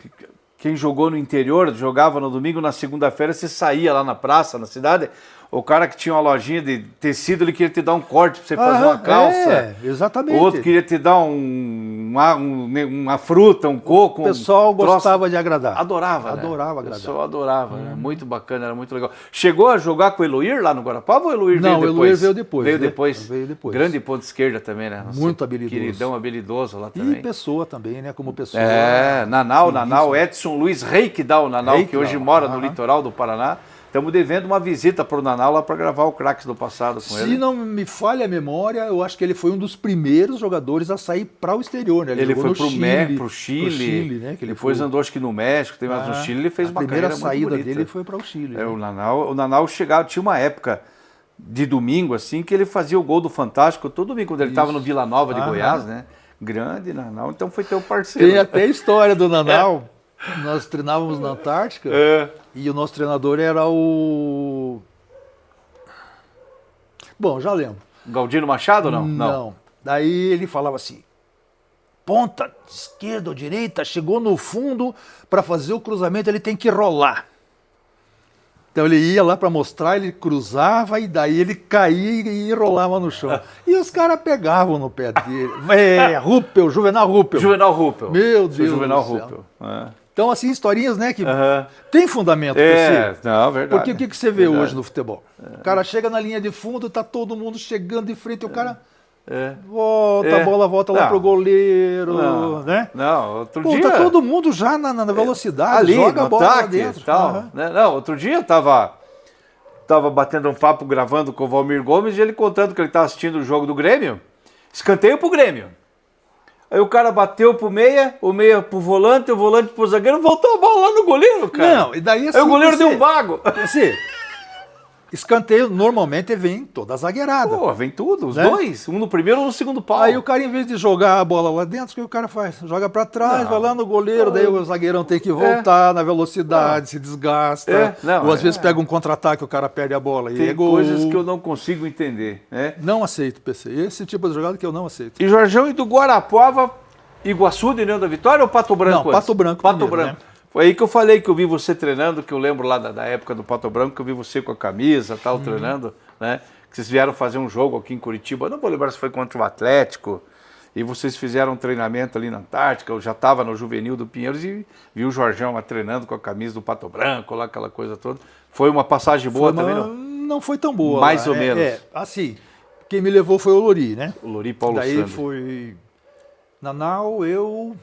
quem jogou no interior, jogava no domingo, na segunda-feira, você saía lá na praça, na cidade, o cara que tinha uma lojinha de tecido, ele queria te dar um corte pra você fazer uma calça. Exatamente. O outro queria te dar uma fruta, um coco. O pessoal gostava de agradar. Adorava, né? Adorava agradar. O pessoal adorava, né? Muito bacana, era muito legal. Chegou a jogar com o Eloir lá no Guarapuava ou o Eloir veio depois? Não, o Eloir veio depois. Veio depois. Grande ponta esquerda também, né? Nossa, muito habilidoso. Queridão habilidoso lá também. E pessoa também, né? Como pessoa. Nanau, Edson Luiz Reikdal, Nanau, que hoje mora no litoral do Paraná. Estamos devendo uma visita para o Nanau lá para gravar o Craques do Passado com ele. Se não me falha a memória, eu acho que ele foi um dos primeiros jogadores a sair para o exterior, né? Ele foi para o Chile, né? Que depois andou acho que no México, mas no Chile ele fez uma carreira muito bonita. A primeira saída dele foi para o Chile. O Nanau chegava, tinha uma época de domingo assim que ele fazia o gol do Fantástico todo domingo, quando ele estava no Vila Nova de Goiás, né? Grande Nanau, então foi teu parceiro. Tem até a história do Nanau. Nós treinávamos na Antártica e o nosso treinador era o... Bom, já lembro. Galdino Machado ou não? Não. Daí ele falava assim, ponta esquerda ou direita, chegou no fundo, para fazer o cruzamento ele tem que rolar. Então ele ia lá para mostrar, ele cruzava e daí ele caía e rolava no chão. E os caras pegavam no pé dele. Juvenal Ruppel. Juvenal Ruppel. Meu Deus Juvenal do céu. Ruppel. Então, assim, historinhas, né, que tem fundamento. Não, verdade. Porque o que você vê hoje no futebol? O cara chega na linha de fundo, tá todo mundo chegando de frente, o cara volta, a bola volta lá pro goleiro, né? Não, outro dia... Tá todo mundo já na velocidade, ali, joga a bola lá ataque, dentro. Tal, né? Não, outro dia eu tava batendo um papo, gravando com o Valmir Gomes, e ele contando que ele tava assistindo o jogo do Grêmio, escanteio pro Grêmio. Aí o cara bateu pro meia, o meia pro volante, o volante pro zagueiro, voltou a bola lá no goleiro, cara. Não, e daí assim... Aí o goleiro deu um vago. Assim, escanteio normalmente vem toda a zagueirada. Pô, vem tudo, os né? dois, um no primeiro ou no segundo pau. Aí o cara, em vez de jogar a bola lá dentro, o que o cara faz? Joga pra trás, vai lá no goleiro, daí o zagueirão tem que voltar na velocidade, se desgasta. Ou às vezes pega um contra-ataque, o cara perde a bola e tem é gol. coisas que eu não consigo entender, né? Não aceito, PC. Esse tipo de jogada que eu não aceito. E Jorjão, e do Guarapuava, Iguaçu, de União da Vitória ou Pato Branco? Não, Pato Branco. Pato primeiro, Branco. Né? Foi aí que eu falei que eu vi você treinando, que eu lembro lá da época do Pato Branco, que eu vi você com a camisa, tal, treinando, né? Que vocês vieram fazer um jogo aqui em Curitiba, eu não vou lembrar se foi contra o Atlético, e vocês fizeram um treinamento ali na Antártica, eu já estava no Juvenil do Pinheiros e vi o Jorjão lá treinando com a camisa do Pato Branco, lá aquela coisa toda. Foi uma passagem boa também, não? Não foi tão boa. Mais ou menos. Assim, quem me levou foi o Lori, né? O Lori Paulo Daí Sandro. foi Nanau, eu...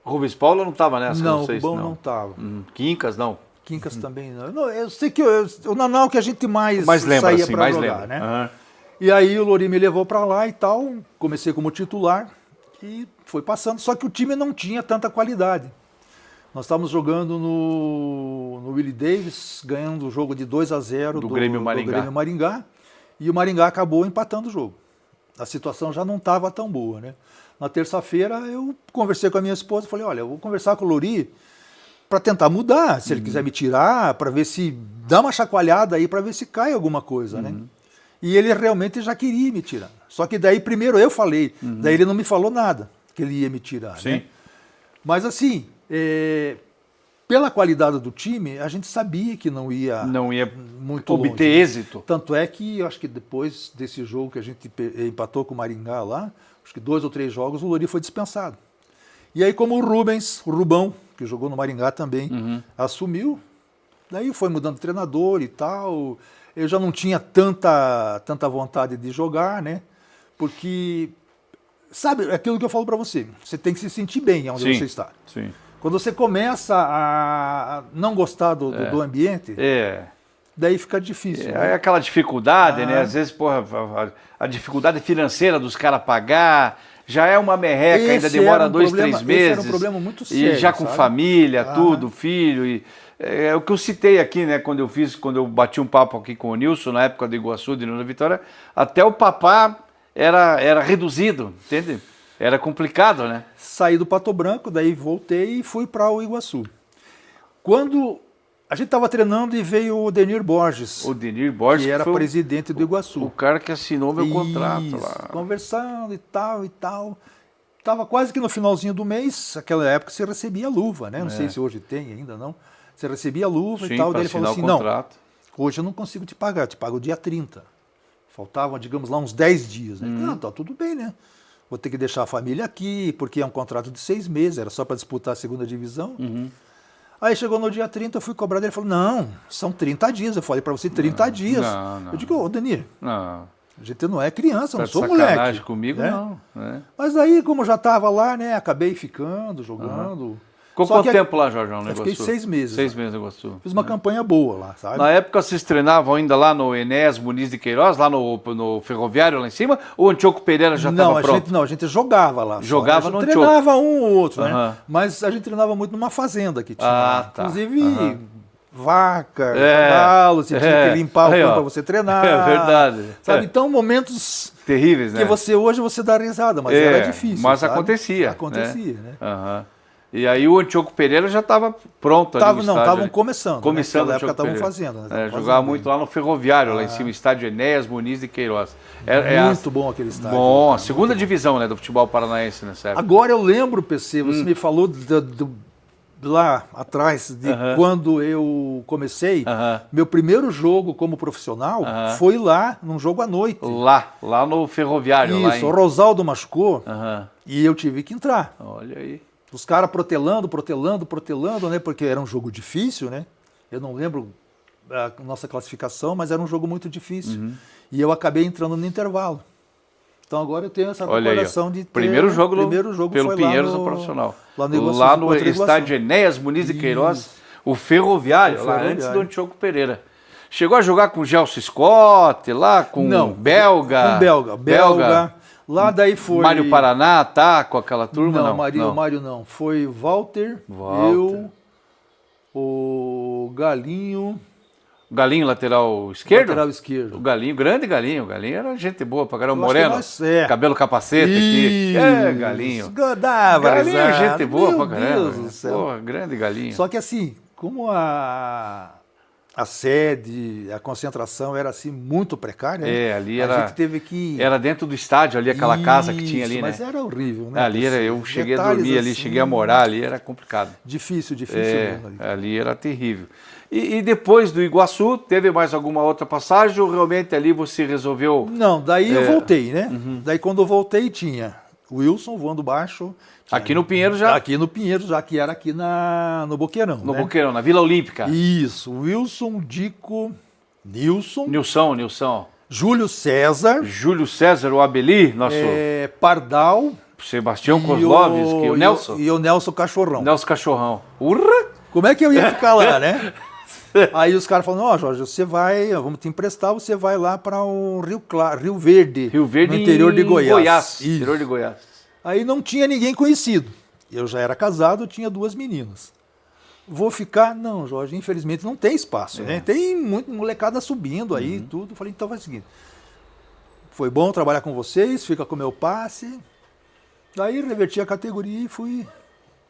Rubens Paulo não estava nessa? Não, vocês, o Bom não estava. Quincas, não? Quincas também não. Não, eu sei que o Nanau que a gente mais lembra, saía assim, para mais jogar, lembra. né? E aí o Lori me levou para lá e tal, comecei como titular e foi passando, só que o time não tinha tanta qualidade. Nós estávamos jogando no Willie Davis, ganhando o jogo de 2-0 do Grêmio Maringá, e o Maringá acabou empatando o jogo. A situação já não estava tão boa, né? Na terça-feira eu conversei com a minha esposa, falei, olha, eu vou conversar com o Lori para tentar mudar, se ele quiser me tirar, para ver se dá uma chacoalhada aí, para ver se cai alguma coisa, né? E ele realmente já queria me tirar. Só que daí primeiro eu falei, daí ele não me falou nada, que ele ia me tirar, Sim. né? Mas assim, pela qualidade do time, a gente sabia que não ia muito obter longe. êxito. Tanto é que eu acho que depois desse jogo que a gente empatou com o Maringá lá, acho que 2 ou 3 jogos, o Lori foi dispensado. E aí, como o Rubão, que jogou no Maringá também, assumiu, daí foi mudando de treinador e tal. Eu já não tinha tanta vontade de jogar, né? Porque, sabe, é aquilo que eu falo para você, você tem que se sentir bem onde você está. Sim. Quando você começa a não gostar do ambiente, daí fica difícil. É aquela dificuldade, né? Às vezes, porra, a dificuldade financeira dos caras pagar, já é uma merreca, ainda demora 2, 3 meses. Esse era um problema muito sério. E já com família, tudo, filho. E, é o que eu citei aqui, né? Quando eu bati um papo aqui com o Nilson, na época do Iguaçu, de União da Vitória, até o papá era reduzido, entende? Era complicado, né? Saí do Pato Branco, daí voltei e fui para o Iguaçu. Quando a gente estava treinando e veio o Denir Borges. O Denir Borges, que era presidente do Iguaçu. O cara que assinou meu contrato lá. Conversando e tal e tal. Estava quase que no finalzinho do mês, naquela época você recebia luva, né? Não sei se hoje tem ainda, não. Você recebia luva e tal, daí ele falou assim, não, hoje eu não consigo te pagar, eu te pago dia 30. Faltavam, digamos lá, uns 10 dias. Né? Não, tá tudo bem, né? Vou ter que deixar a família aqui, porque é um contrato de 6 meses, era só para disputar a segunda divisão. Aí chegou no dia 30, eu fui cobrar dele, ele falou, não, são 30 dias. Eu falei para você, 30 dias. Não. Eu digo, ô, Denir, não. A gente não é criança, não sou sacanagem moleque. Comigo, né? não. Né? Mas aí, como já estava lá, né, acabei ficando, jogando. Ficou quanto tempo lá, Jorjão, no eu fiquei Iguaçu? 6 meses. 6 meses no Iguaçu. Fiz uma campanha boa lá, sabe? Na época vocês treinavam ainda lá no Enéas Muniz de Queiroz, lá no Ferroviário, lá em cima? Ou o Antioco Pereira já estava pronto? A gente jogava lá. Jogava no Antioco? Treinava um ou outro, né? Mas a gente treinava muito numa fazenda que tinha lá. Tá. Inclusive, vaca, cavalo, você tinha que limpar o campo para você treinar. É verdade. Sabe? Então, momentos terríveis, né? Que hoje você dá risada, mas era difícil. Mas sabe? acontecia. Acontecia, né? E aí o Antioco Pereira já estava pronto ali no estádio. Não, estavam começando. Começando, naquela época estavam fazendo. Né? Jogava muito lá no Ferroviário, lá em cima, estádio Enéas Muniz de Queiroz. Muito bom aquele estádio. Bom, a segunda divisão, né, do futebol paranaense nessa época. Agora eu lembro, PC, você me falou lá atrás de quando eu comecei, meu primeiro jogo como profissional foi lá, num jogo à noite. Lá no Ferroviário. Isso, lá o Rosaldo machucou e eu tive que entrar. Olha aí. Os caras protelando, né? Porque era um jogo difícil, né? Eu não lembro a nossa classificação, mas era um jogo muito difícil. E eu acabei entrando no intervalo. Então agora eu tenho essa recordação de ter... Primeiro jogo pelo foi Pinheiros lá no profissional. Lá no, Iguaçu, lá no estádio Enéas Muniz de Queiroz, o Ferroviário, lá antes do Antioco Pereira. Chegou a jogar com o Gelson Scott, lá com o Belga? Com Belga. Lá daí foi... Mário Paraná, tá? Com aquela turma? Não, Mário não. Foi Walter, eu, o Galinho... O Galinho, lateral esquerdo? Lateral esquerdo. O Galinho, grande Galinho. O Galinho era gente boa pra caramba. Moreno, cabelo capacete aqui. Galinho. Galinho é gente boa pra caramba. Meu Deus do céu. Porra, grande Galinho. Só que assim, como a sede, a concentração era assim muito precária. Ali era. A gente teve que... Era dentro do estádio ali, aquela casa que tinha ali, mas né? Mas era horrível, né? Ali era, eu cheguei a dormir ali, cheguei a morar ali, era complicado. Difícil mesmo. Ali era terrível. E depois do Iguaçu, teve mais alguma outra passagem ou realmente ali você resolveu... Não, daí eu voltei, né? Daí quando eu voltei tinha o Wilson voando baixo. Aqui no Pinheiro já? Aqui no Pinheiro já, que era aqui no Boqueirão. No Boqueirão, na Vila Olímpica. Isso, Wilson, Dico, Nilson. Nilson. Júlio César, o Abeli, nosso... Pardal. Sebastião Kozlovski, o Nelson. E o Nelson Cachorrão. Nelson Cachorrão. Urra! Como é que eu ia ficar lá, né? Aí os caras falaram, Jorge, você vai, vamos te emprestar, você vai lá para o Rio Verde, no interior de Goiás. Interior de Goiás. Aí não tinha ninguém conhecido. Eu já era casado, tinha 2 meninas. Vou ficar? Não, Jorge, infelizmente não tem espaço, né? Tem muita molecada subindo aí, tudo. Falei, então faz o seguinte, foi bom trabalhar com vocês, fica com o meu passe. Daí reverti a categoria e fui...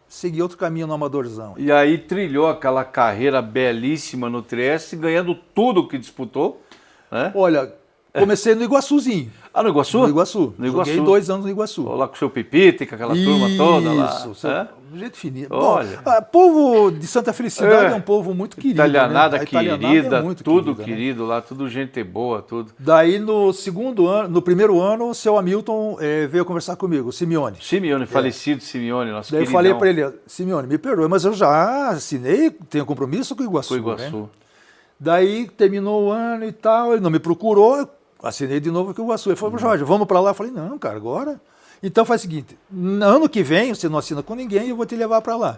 seguir outro caminho no amadorzão. E aí trilhou aquela carreira belíssima no Trieste, ganhando tudo que disputou, né? Olha, comecei no Iguaçuzinho. No Iguaçu? No Iguaçu. Joguei 2 anos no Iguaçu. Lá com o seu Pipita, com aquela turma toda lá. Isso, gente fininho. Olha. Bom, povo de Santa Felicidade é um povo muito querido. Italianada, né? Querida, é muito tudo querido, né? Lá, tudo gente boa, tudo. Daí no primeiro ano, o seu Hamilton veio conversar comigo, o Simeone. Falecido Simeone, nosso Daí queridão. eu falei para ele, Simeone, me perdoe, mas eu já assinei, tenho compromisso com o Iguaçu. Né? Daí terminou o ano e tal, ele não me procurou, eu assinei de novo com o Iguaçu. Ele falou, Jorge, vamos para lá? Eu falei, não, cara, agora... Então faz o seguinte, ano que vem você não assina com ninguém e eu vou te levar para lá.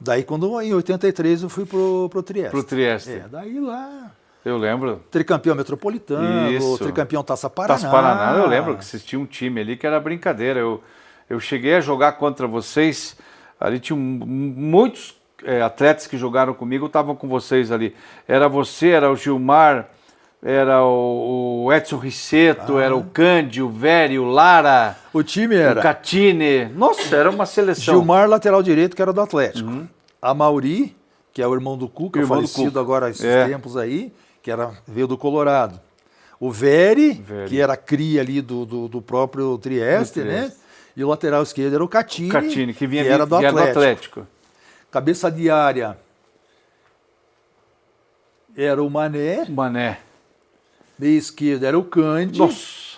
Daí quando em 83 eu fui pro Trieste. Pro Trieste. Daí lá... Eu lembro. Tricampeão metropolitano, tricampeão Taça Paraná. Taça Paraná, eu lembro que vocês tinham um time ali que era brincadeira. Eu cheguei a jogar contra vocês, ali tinham muitos atletas que jogaram comigo, estavam com vocês ali. Era você, era o Gilmar... Era o Edson Risseto, era o Cândido, o Vério, o Lara. O time era... O Catine. Nossa, era uma seleção. Gilmar, lateral direito, que era do Atlético. A Mauri, que é o irmão do Cuca, falecido agora esses tempos aí, que veio do Colorado. O Veri, que era cria ali do próprio Trieste, né? E o lateral esquerdo era o Catine, que era do Atlético. Cabeça de área era o Mané. Meia esquerda era o Cândido. Nossa!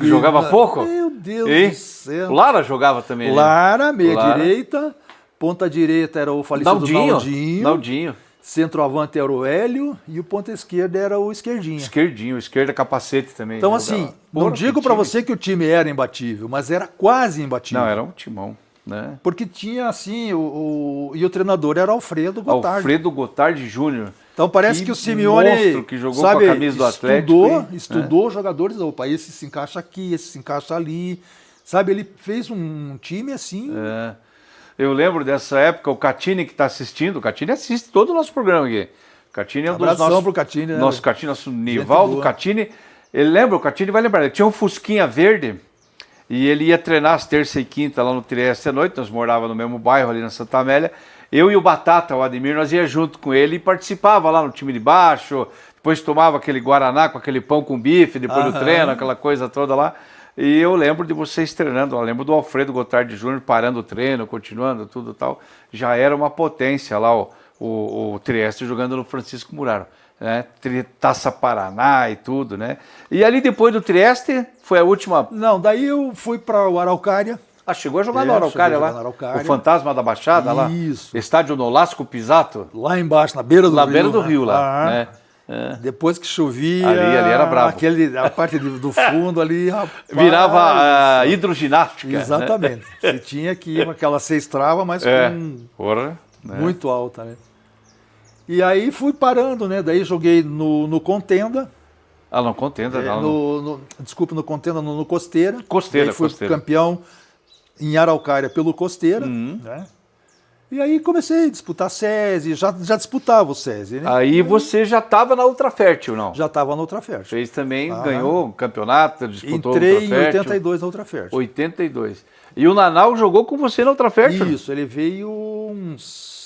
Jogava pouco? Meu Deus do céu. O Lara jogava também. Lara, meia direita. Ponta direita era o falecido Naldinho. Centroavante era o Hélio. E o ponta esquerda era o Esquerdinha. Esquerda capacete também. Então assim, não digo para você que o time era imbatível, mas era quase imbatível. Não, era um timão. Né? Porque tinha assim, e o treinador era Alfredo Gotardi Júnior. Então parece que o Simeone que jogou com a camisa do Atlético. Estudou jogadores, opa, esse se encaixa aqui, esse se encaixa ali. Sabe, ele fez um time assim. Eu lembro dessa época, o Catine que está assistindo, o Catine assiste todo o nosso programa aqui. O Catine é um dos nossos... pro Catine, né? Nosso Nivaldo Catine. Ele lembra, o Catine vai lembrar, ele tinha um Fusquinha verde. E ele ia treinar às terça e quinta lá no Trieste à noite, nós morávamos no mesmo bairro ali na Santa Amélia. Eu e o Batata, o Ademir, nós ia junto com ele e participava lá no time de baixo, depois tomava aquele Guaraná com aquele pão com bife, depois do treino, aquela coisa toda lá. E eu lembro de vocês treinando, eu lembro do Alfredo Gotardi Júnior parando o treino, continuando tudo e tal. Já era uma potência lá o Trieste jogando no Francisco Muraro. Né? Taça Paraná e tudo, né? E ali depois do Trieste, foi a última... Não, daí eu fui para o Araucária, Ah, chegou a jogar na Araucária lá? O Fantasma da Baixada lá? Isso. Estádio Nolasco Pisato? Lá embaixo, na beira do rio. Na beira do rio lá, né? Depois que chovia, ali era brabo. A parte do fundo ali, rapaz, virava hidroginástica. Exatamente. Né? Você tinha que ir com aquelas 6 travas, mas muito alta, né? E aí fui parando, né? Daí joguei no Contenda. Ah, não, Contenda não. Desculpa, no Contenda, no Costeira. Costeira, daí fui campeão em Araucária pelo Costeira, né? E aí comecei a disputar SESI, já disputava o SESI, né? Aí você já estava na Ultrafértil, não? Já estava na Ultrafértil. Fez também, ganhou o campeonato, disputou Entrei Ultrafértil. Em 82 na Ultrafértil. 82. E o Nanau jogou com você na Ultrafértil? Isso, ele veio uns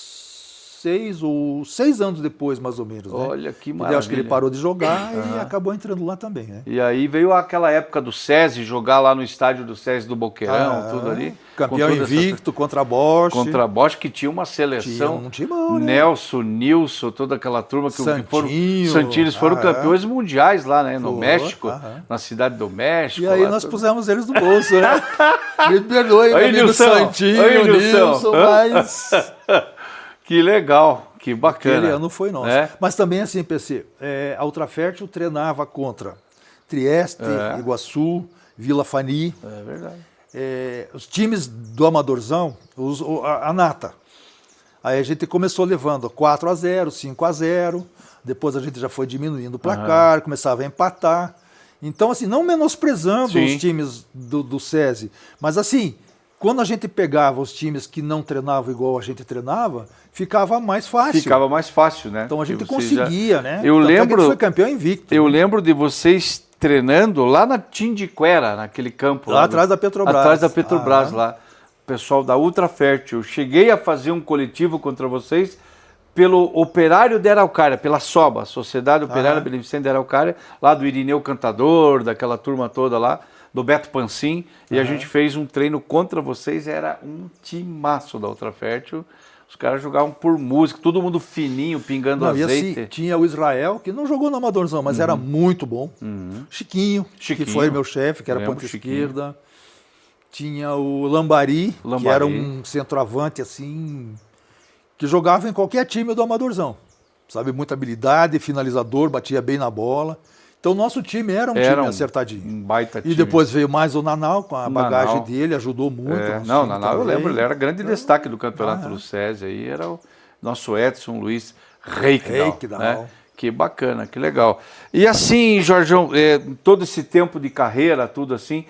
6 anos depois, mais ou menos. Olha, né? que maravilha. Eu acho que ele parou de jogar e acabou entrando lá também. Né? E aí veio aquela época do SESI, jogar lá no estádio do SESI do Boqueirão, tudo ali. Campeão invicto contra a Bosch. Contra a Bosch, que tinha uma seleção. Um timão, né? Nelson, Nilson, toda aquela turma que eles foram campeões mundiais lá, né? No México, na cidade do México. E aí nós pusemos eles no bolso, né? Me perdoe, meu amigo Santinho, Nilson, mas... Que legal, que bacana. Aquele ano foi nosso. Mas também assim, PC, a Ultrafértil treinava contra Trieste, Iguaçu, Vila Fani. É verdade. Os times do Amadorzão, a Nata. Aí a gente começou levando 4-0, 5-0, depois a gente já foi diminuindo o placar, começava a empatar. Então, assim, não menosprezando os times do SESI, mas assim... Quando a gente pegava os times que não treinavam igual a gente treinava, ficava mais fácil. Ficava mais fácil, né? Então a gente conseguia, né? Eu lembro. Foi campeão invicto. Eu lembro de vocês treinando lá na Tindiquera, naquele campo. Lá atrás da Petrobras. Atrás da Petrobras, lá. O pessoal da Ultrafértil. Cheguei a fazer um coletivo contra vocês pelo Operário de Araucária, pela SOBA, Sociedade Operária Beneficente de Araucária, lá do Irineu Cantador, daquela turma toda lá. Do Beto Pancin, e a gente fez um treino contra vocês, era um timaço da Ultrafértil. Os caras jogavam por música, todo mundo fininho, pingando azeite. E assim, tinha o Israel, que não jogou no Amadorzão, mas era muito bom. Chiquinho, que foi meu chefe, que era ponta esquerda. Tinha o Lambari, que era um centroavante assim, que jogava em qualquer time do Amadorzão. Sabe, muita habilidade, finalizador, batia bem na bola. Então, o nosso time era um time acertadinho. Um baita time. E depois veio mais o Nanau, com a bagagem dele, ajudou muito. Não, o Nanau eu lembro, ele era grande destaque do campeonato do SESI. Aí era o nosso Edson Luiz Reikdal. Né? Que bacana, que legal. E assim, Jorjão, todo esse tempo de carreira, tudo assim,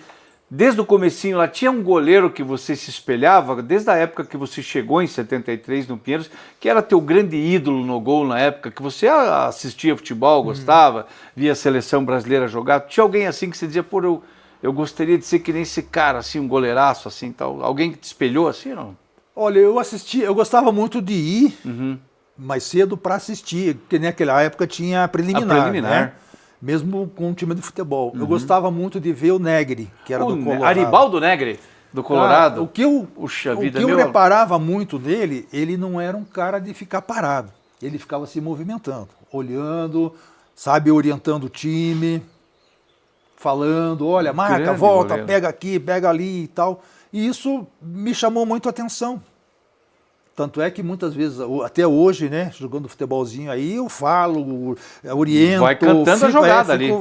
desde o comecinho lá, tinha um goleiro que você se espelhava, desde a época que você chegou em 73 no Pinheiros, que era teu grande ídolo no gol na época, que você assistia futebol, gostava, via a seleção brasileira jogar. Tinha alguém assim que você dizia, pô, eu gostaria de ser que nem esse cara, assim, um goleiraço, assim, tal. Alguém que te espelhou assim, não? Olha, eu gostava muito de ir mais cedo para assistir, porque naquela época tinha a preliminar. Né? Mesmo com um time de futebol. Eu gostava muito de ver o Negri, que era do Colorado. Aribaldo Negri, do Colorado. O que eu reparava muito nele, ele não era um cara de ficar parado. Ele ficava se movimentando, olhando, sabe, orientando o time, falando, olha, marca, volta, goleiro. Pega aqui, pega ali e tal. E isso me chamou muito a atenção. Tanto é que muitas vezes, até hoje, né, jogando futebolzinho aí, eu falo, oriento. Vai cantando a jogada ali.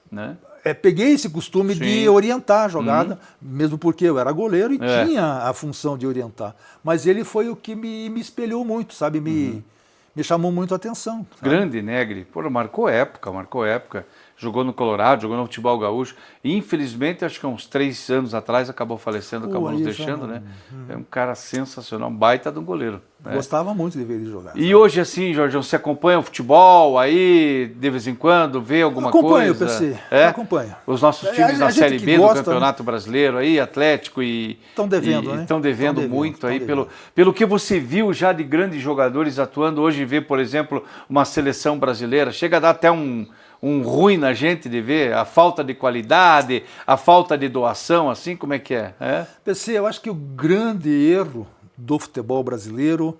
Né? Peguei esse costume de orientar a jogada, mesmo porque eu era goleiro e tinha a função de orientar. Mas ele foi o que me espelhou muito, sabe? Me chamou muito a atenção. Sabe? Grande Negri. Pô, marcou época. Jogou no Colorado, jogou no futebol gaúcho. E, infelizmente, acho que há uns 3 anos atrás acabou falecendo, acabou nos deixando, né? É um cara sensacional, um baita de um goleiro. Né? Gostava muito de ver ele jogar. E hoje, assim, Jorge, você acompanha o futebol aí, de vez em quando, vê alguma coisa? Acompanho, PC. Acompanho. Os nossos times na Série B do Campeonato Brasileiro aí, Atlético e... Estão devendo, né? Estão devendo muito aí, pelo que você viu já de grandes jogadores atuando. Hoje vê, por exemplo, uma seleção brasileira. Chega a dar até um ruim na gente de ver a falta de qualidade, a falta de doação, assim, como é que é? PC, eu acho que o grande erro do futebol brasileiro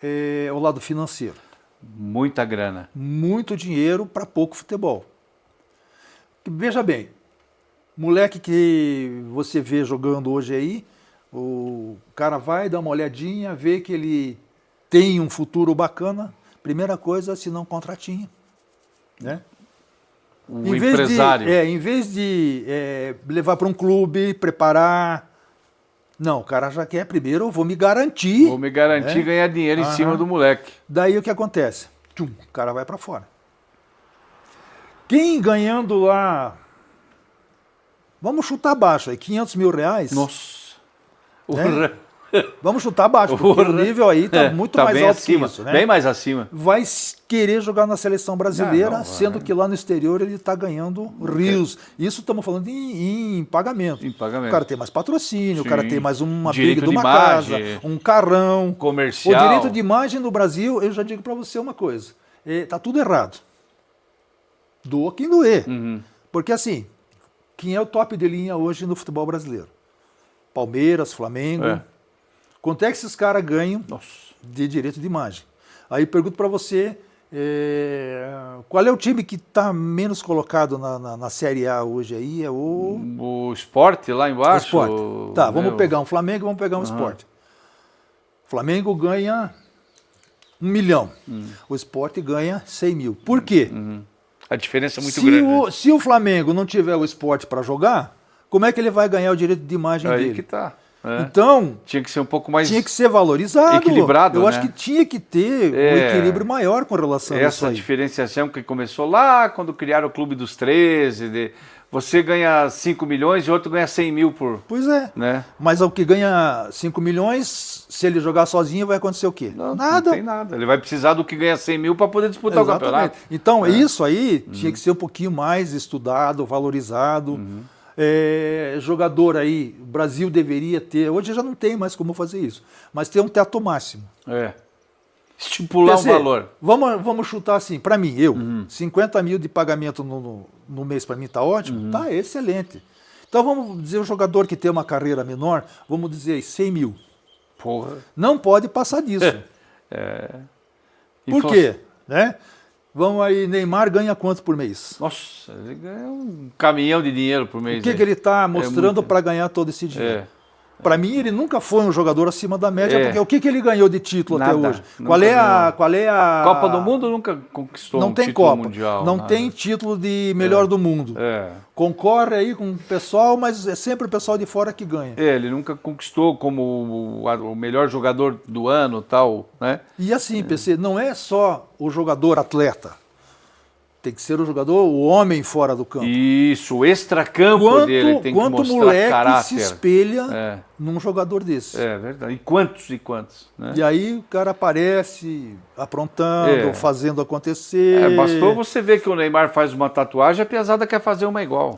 é o lado financeiro. Muita grana. Muito dinheiro para pouco futebol. Veja bem, moleque que você vê jogando hoje aí, O cara vai dar uma olhadinha, vê que ele tem um futuro bacana. Primeira coisa, assinar um contratinho. Né? O empresário. Em vez de levar para um clube, preparar. Não, o cara já quer primeiro, vou me garantir. Vou me garantir ganhar dinheiro em cima do moleque. Daí o que acontece? Tchum, o cara vai para fora. Quem ganhando lá, vamos chutar baixo aí, 500 mil reais. Nossa. Né? Vamos chutar baixo, porque o nível aí está muito mais alto acima, que isso. Né? Bem mais acima. Vai querer jogar na seleção brasileira, sendo que lá no exterior ele está ganhando rios. Isso estamos falando em pagamento. Em pagamento. O cara tem mais patrocínio, Sim. o cara tem mais uma Direito briga de uma de imagem, casa, um carrão. Comercial. O direito de imagem no Brasil, eu já digo para você uma coisa, está tudo errado. Doa quem doer. Porque assim, quem é o top de linha hoje no futebol brasileiro? Palmeiras, Flamengo. Quanto é que esses caras ganham de direito de imagem? Aí pergunto para você, qual é o time que está menos colocado na Série A hoje aí? É o Sport lá embaixo? O Sport. Tá, vamos pegar um Flamengo, vamos pegar um Sport. O Flamengo ganha 1 milhão. O Sport ganha 100 mil. Por quê? A diferença é muito grande. Se o Flamengo não tiver o Sport para jogar, como é que ele vai ganhar o direito de imagem dele? Aí que tá. Então, tinha que ser um pouco mais... Tinha que ser valorizado. Equilibrado, Eu acho que tinha que ter um equilíbrio maior com relação a isso essa diferenciação que começou lá quando criaram o Clube dos 13. Você ganha 5 milhões e outro ganha 100 mil por... Pois é. Né? Mas o que ganha 5 milhões, se ele jogar sozinho, vai acontecer o quê? Nada. Não tem nada. Ele vai precisar do que ganha 100 mil para poder disputar o campeonato. Então, isso aí tinha que ser um pouquinho mais estudado, valorizado. Jogador aí, o Brasil deveria ter, hoje já não tem mais como fazer isso, mas ter um teto máximo. Estipular um valor. Vamos chutar assim, para mim, 50 mil de pagamento no mês para mim tá ótimo, tá excelente. Então vamos dizer o jogador que tem uma carreira menor, vamos dizer 100 mil. Porra. Não pode passar disso. Por quê? Né? Vamos aí, Neymar ganha quanto por mês? Nossa, ele ganha um caminhão de dinheiro por mês. O que ele está mostrando para ganhar todo esse dinheiro? Para mim, ele nunca foi um jogador acima da média, porque o que ele ganhou de título até hoje? Qual é a... Copa do Mundo nunca conquistou não um tem título Copa, mundial. Não tem título de melhor do mundo. Concorre aí com o pessoal, mas é sempre o pessoal de fora que ganha. Ele nunca conquistou como o melhor jogador do ano, tal, né? E assim, PC, não é só o jogador atleta. Tem que ser o jogador, o homem fora do campo. Isso, o extracampo dele tem que mostrar caráter. Quanto moleque se espelha num jogador desse. É verdade. E quantos, né? E aí o cara aparece aprontando, fazendo acontecer. Bastou você ver que o Neymar faz uma tatuagem, a piazada quer fazer uma igual.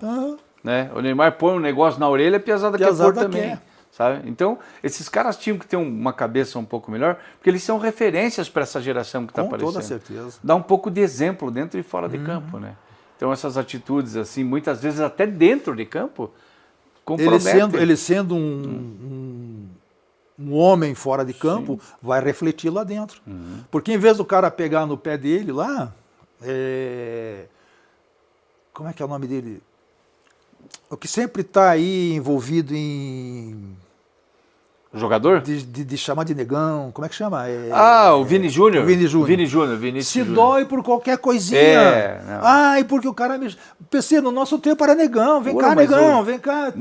Né? O Neymar põe um negócio na orelha, a piazada quer pôr também. Sabe? Então, esses caras tinham que ter uma cabeça um pouco melhor, porque eles são referências para essa geração que está aparecendo. Com toda certeza. Dá um pouco de exemplo dentro e fora de campo, né? Então, essas atitudes, assim, muitas vezes até dentro de campo, comprometem. Ele sendo um homem fora de campo, vai refletir lá dentro. Porque em vez do cara pegar no pé dele lá, como é que é o nome dele? O que sempre está aí envolvido em... Jogador? De chamar de negão, como é que chama? O Vini Júnior. O Vini Júnior. Se dói por qualquer coisinha. E porque o cara me... PC, no nosso tempo era negão, vem cá, negão, vem cá.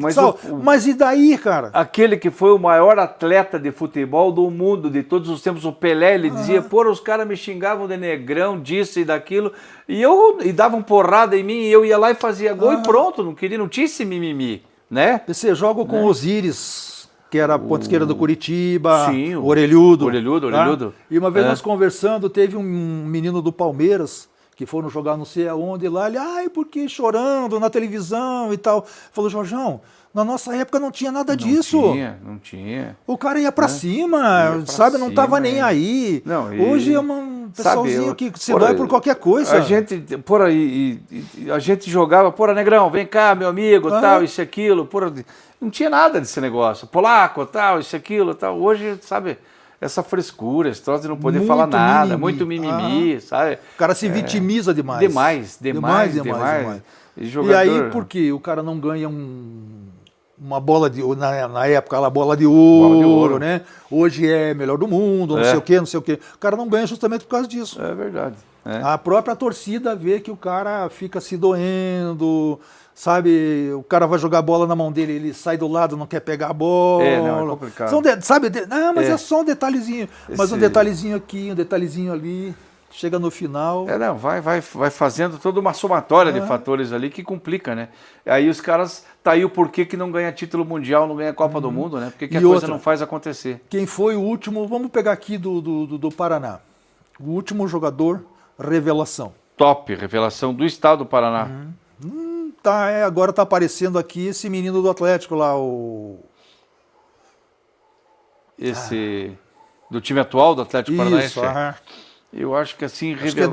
Mas e daí, cara? Aquele que foi o maior atleta de futebol do mundo, de todos os tempos, o Pelé, ele dizia, os caras me xingavam de negrão, disso e daquilo, e davam porrada em mim, e eu ia lá e fazia gol e pronto, não tinha esse mimimi, né? PC, joga com Osíris, que era a ponta esquerda do Curitiba, o Orelhudo. Orelhudo. E uma vez nós conversando, teve um menino do Palmeiras, que foram jogar não sei aonde lá, ele, porque chorando na televisão e tal. Falou, Jorjão, na nossa época não tinha nada disso. Não tinha. O cara ia pra cima, sabe, não tava nem aí. Hoje é um pessoalzinho que se dói por qualquer coisa. A gente jogava, negrão, vem cá, meu amigo, tal, isso e aquilo, não tinha nada desse negócio. Polaco, tal, isso e aquilo, tal. Hoje, sabe, essa frescura, esse troço de não poder falar nada, muito mimimi, sabe? O cara se vitimiza demais. Demais. E aí, por que o cara não ganha uma bola de na época a bola de ouro, né? Hoje é melhor do mundo, não sei o quê, não sei o quê. O cara não ganha justamente por causa disso. É verdade. A própria torcida vê que o cara fica se doendo, sabe? O cara vai jogar a bola na mão dele, ele sai do lado, não quer pegar a bola. Não, é complicado. Sabe? Mas é só um detalhezinho. Mas um detalhezinho aqui, um detalhezinho ali. Chega no final. Vai fazendo toda uma somatória de fatores ali que complica, né? Aí os caras. Tá aí o porquê que não ganha título mundial, não ganha Copa do Mundo, né? Porque que a coisa não faz acontecer. Quem foi o último, vamos pegar aqui do Paraná. O último jogador, revelação. Top, revelação do estado do Paraná. Agora tá aparecendo aqui esse menino do Atlético lá, do time atual do Atlético Paranaense. Isso, Eu acho que assim... Acho que é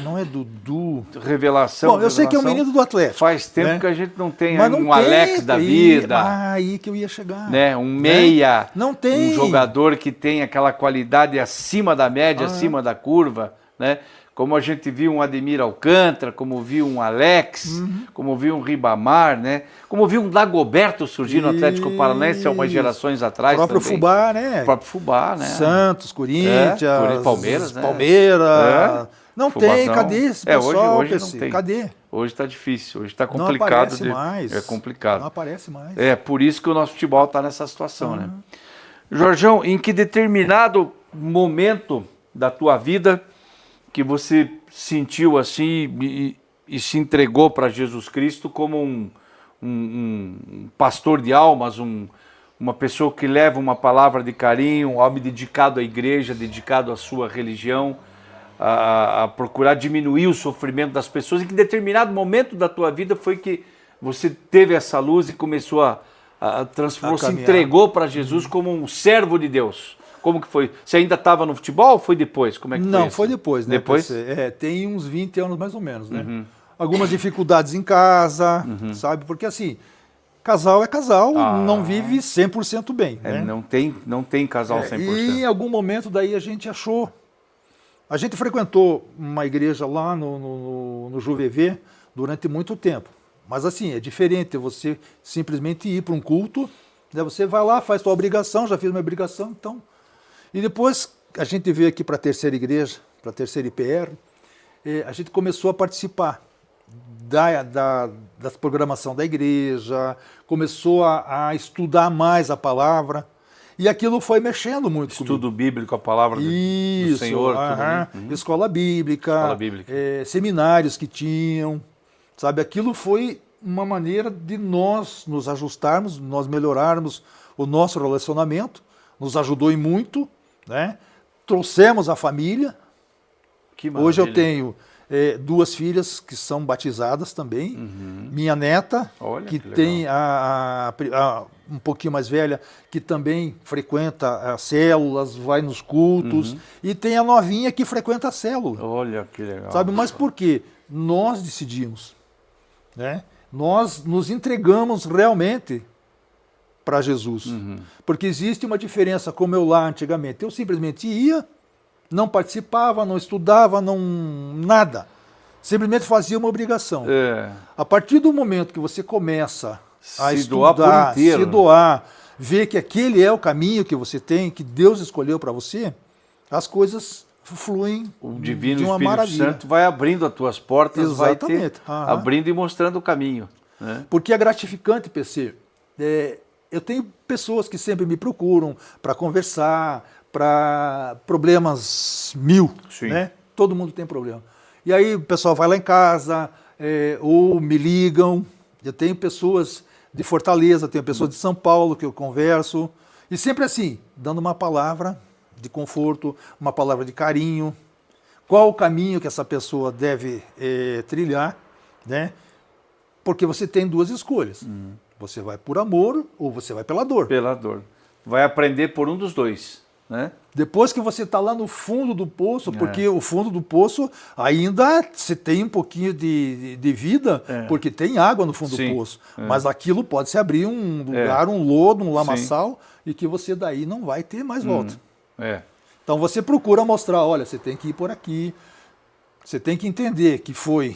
não é Dudu. Revelação. Bom, eu sei que é o menino do Atlético. Faz tempo que a gente não tem um Alex da vida. Aí que eu ia chegar. Né? Um meia. Não tem. Um jogador que tem aquela qualidade acima da média, acima da curva, né? Como a gente viu um Ademir Alcântara, como viu um Alex, como viu um Ribamar, né? Como viu um Dagoberto surgir no Atlético Paranaense há umas gerações atrás. O próprio também. Fubá, né? O próprio Fubá, né? Santos, Corinthians, Palmeiras, né? Palmeiras. Não Fubazão. tem, cadê esse pessoal? Hoje não tem. Cadê? Hoje está difícil, hoje está complicado. Não aparece mais. É complicado. Não aparece mais. É por isso que o nosso futebol está nessa situação, né? Jorjão, em que determinado momento da tua vida que você sentiu assim e se entregou para Jesus Cristo como um pastor de almas, uma pessoa que leva uma palavra de carinho, um homem dedicado à igreja, dedicado à sua religião, a procurar diminuir o sofrimento das pessoas, em que determinado momento da tua vida foi que você teve essa luz e começou se entregou para Jesus como um servo de Deus? Como que foi? Você ainda estava no futebol ou foi depois? Como é que foi? Não, foi depois, né? Depois? Tem uns 20 anos mais ou menos, né? Algumas dificuldades em casa, sabe? Porque assim, casal é casal, não vive 100% bem, né? Não tem casal 100%. E em algum momento daí a gente achou... A gente frequentou uma igreja lá no Juvevê durante muito tempo. Mas assim, é diferente você simplesmente ir para um culto, né? Você vai lá, faz sua obrigação, já fiz minha obrigação, então... E depois a gente veio aqui para a terceira igreja, para a terceira IPR, a gente começou a participar da programação da igreja, começou a estudar mais a palavra, e aquilo foi mexendo muito comigo. Estudo bíblico, a palavra do Senhor. Escola bíblica, seminários que tinham, sabe? Aquilo foi uma maneira de nós nos ajustarmos, nós melhorarmos o nosso relacionamento, nos ajudou em muito, né? Trouxemos a família. Que maravilha. Hoje eu tenho 2 filhas que são batizadas também. Minha neta, que tem um pouquinho mais velha, que também frequenta as células, vai nos cultos. E tem a novinha que frequenta a célula. Olha que legal. Sabe? Mas por quê? Nós decidimos, né? Nós nos entregamos realmente para Jesus. Porque existe uma diferença, como eu lá antigamente. Eu simplesmente ia, não participava, não estudava, nada. Simplesmente fazia uma obrigação. A partir do momento que você começa a estudar, se doar, ver que aquele é o caminho que você tem, que Deus escolheu para você, as coisas fluem o Divino de uma Espírito maravilha. Santo vai abrindo as tuas portas, Exatamente. abrindo e mostrando o caminho. Né? Porque é gratificante, PC. Eu tenho pessoas que sempre me procuram para conversar, para problemas 1000, né? Todo mundo tem problema. E aí o pessoal vai lá em casa, ou me ligam. Eu tenho pessoas de Fortaleza, tenho pessoas de São Paulo que eu converso. E sempre assim, dando uma palavra de conforto, uma palavra de carinho. Qual o caminho que essa pessoa deve trilhar, né? Porque você tem 2 escolhas. Você vai por amor ou você vai pela dor. Pela dor. Vai aprender por um dos dois, né? Depois que você está lá no fundo do poço, porque o fundo do poço ainda você tem um pouquinho de vida, porque tem água no fundo do poço. Mas aquilo pode se abrir um lugar, um lodo, um lamaçal, e que você daí não vai ter mais volta. Então você procura mostrar, olha, você tem que ir por aqui, você tem que entender que foi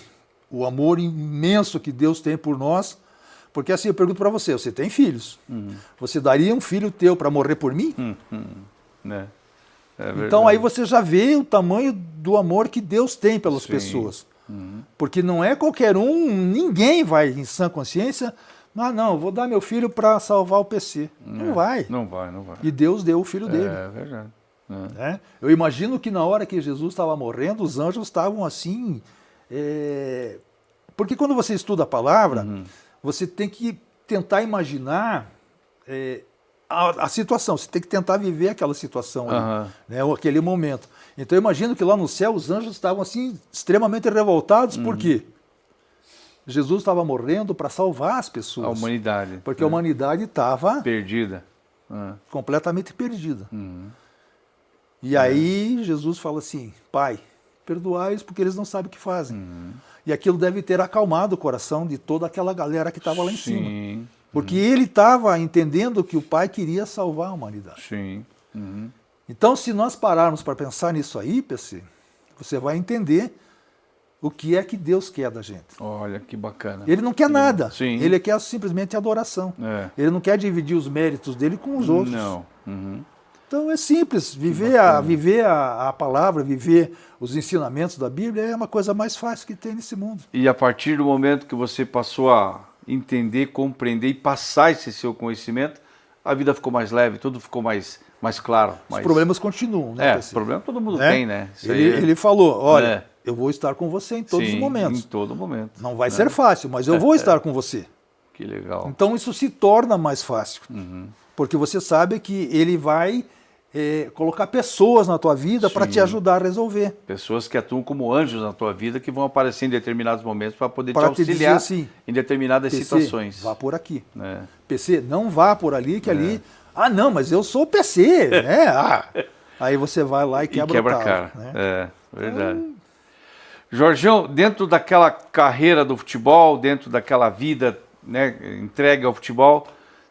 o amor imenso que Deus tem por nós, Porque assim, eu pergunto para você, você tem filhos? Você daria um filho teu para morrer por mim? Né? Então aí você já vê o tamanho do amor que Deus tem pelas pessoas. Porque não é qualquer um, ninguém vai em sã consciência, não, vou dar meu filho para salvar o PC. Não vai. Não vai. E Deus deu o filho dele. É verdade. Né? Eu imagino que na hora que Jesus estava morrendo, os anjos estavam assim... Porque quando você estuda a palavra, você tem que tentar imaginar a situação, você tem que tentar viver aquela situação, né, aquele momento. Então eu imagino que lá no céu os anjos estavam assim extremamente revoltados, por quê? Jesus estava morrendo para salvar as pessoas. A humanidade. Porque a humanidade estava perdida. Completamente perdida. E aí Jesus fala assim, Pai, perdoai-os porque eles não sabem o que fazem. E aquilo deve ter acalmado o coração de toda aquela galera que estava lá em cima. Porque ele estava entendendo que o Pai queria salvar a humanidade. Sim. Então, se nós pararmos para pensar nisso aí, PC, você vai entender o que é que Deus quer da gente. Olha, que bacana. Ele não quer nada. Sim. Ele quer simplesmente adoração. Ele não quer dividir os méritos dele com os outros. Não. Então é simples, viver a palavra, viver os ensinamentos da Bíblia é uma coisa mais fácil que tem nesse mundo. E a partir do momento que você passou a entender, compreender e passar esse seu conhecimento, a vida ficou mais leve, tudo ficou mais claro. Os problemas continuam, né? O problema todo mundo tem, né? Ele falou, olha, eu vou estar com você em todos os momentos. Em todo momento. Não vai ser fácil, mas eu vou estar com você. Que legal. Então isso se torna mais fácil, porque você sabe que ele vai colocar pessoas na tua vida para te ajudar a resolver. Pessoas que atuam como anjos na tua vida, que vão aparecer em determinados momentos para poder te auxiliar dizer assim, em determinadas situações. Vá por aqui. PC, não vá por ali, que ali... não, mas eu sou o PC, né? Aí você vai lá e quebra a cara. Né? Verdade. Jorjão, dentro daquela carreira do futebol, dentro daquela vida, né, entregue ao futebol,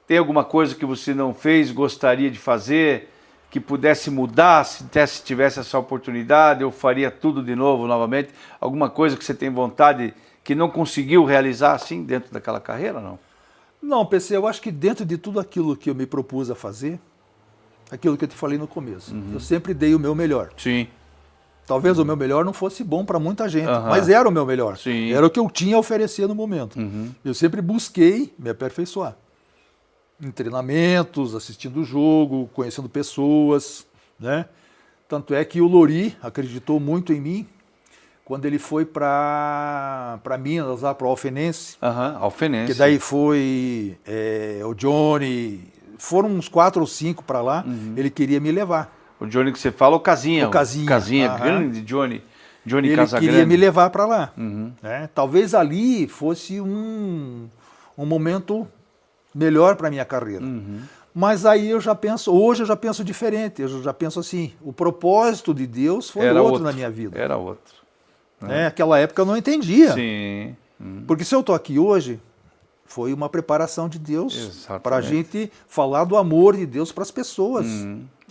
tem alguma coisa que você não fez, gostaria de fazer, que pudesse mudar, se tivesse essa oportunidade, eu faria tudo de novo, novamente? Alguma coisa que você tem vontade, que não conseguiu realizar assim dentro daquela carreira, não? Não, PC, eu acho que dentro de tudo aquilo que eu me propus a fazer, aquilo que eu te falei no começo, eu sempre dei o meu melhor. Sim. Talvez o meu melhor não fosse bom para muita gente, mas era o meu melhor. Sim. Era o que eu tinha a oferecer no momento. Eu sempre busquei me aperfeiçoar. Em treinamentos, assistindo o jogo, conhecendo pessoas, né? Tanto é que o Lori acreditou muito em mim quando ele foi para Minas, lá para o Alfenense. Alfenense. Que daí foi o Johnny, foram uns 4 ou 5 para lá, ele queria me levar. O Johnny que você fala, o Casinha. O Casinha. Casinha, grande Johnny. Johnny ele Casagrande. Queria me levar para lá. Né? Talvez ali fosse um momento melhor para a minha carreira. Mas aí eu já penso, hoje eu já penso diferente, eu já penso assim, o propósito de Deus foi outro na minha vida. Era outro. Aquela época eu não entendia. Sim. Porque se eu estou aqui hoje, foi uma preparação de Deus para a gente falar do amor de Deus para as pessoas.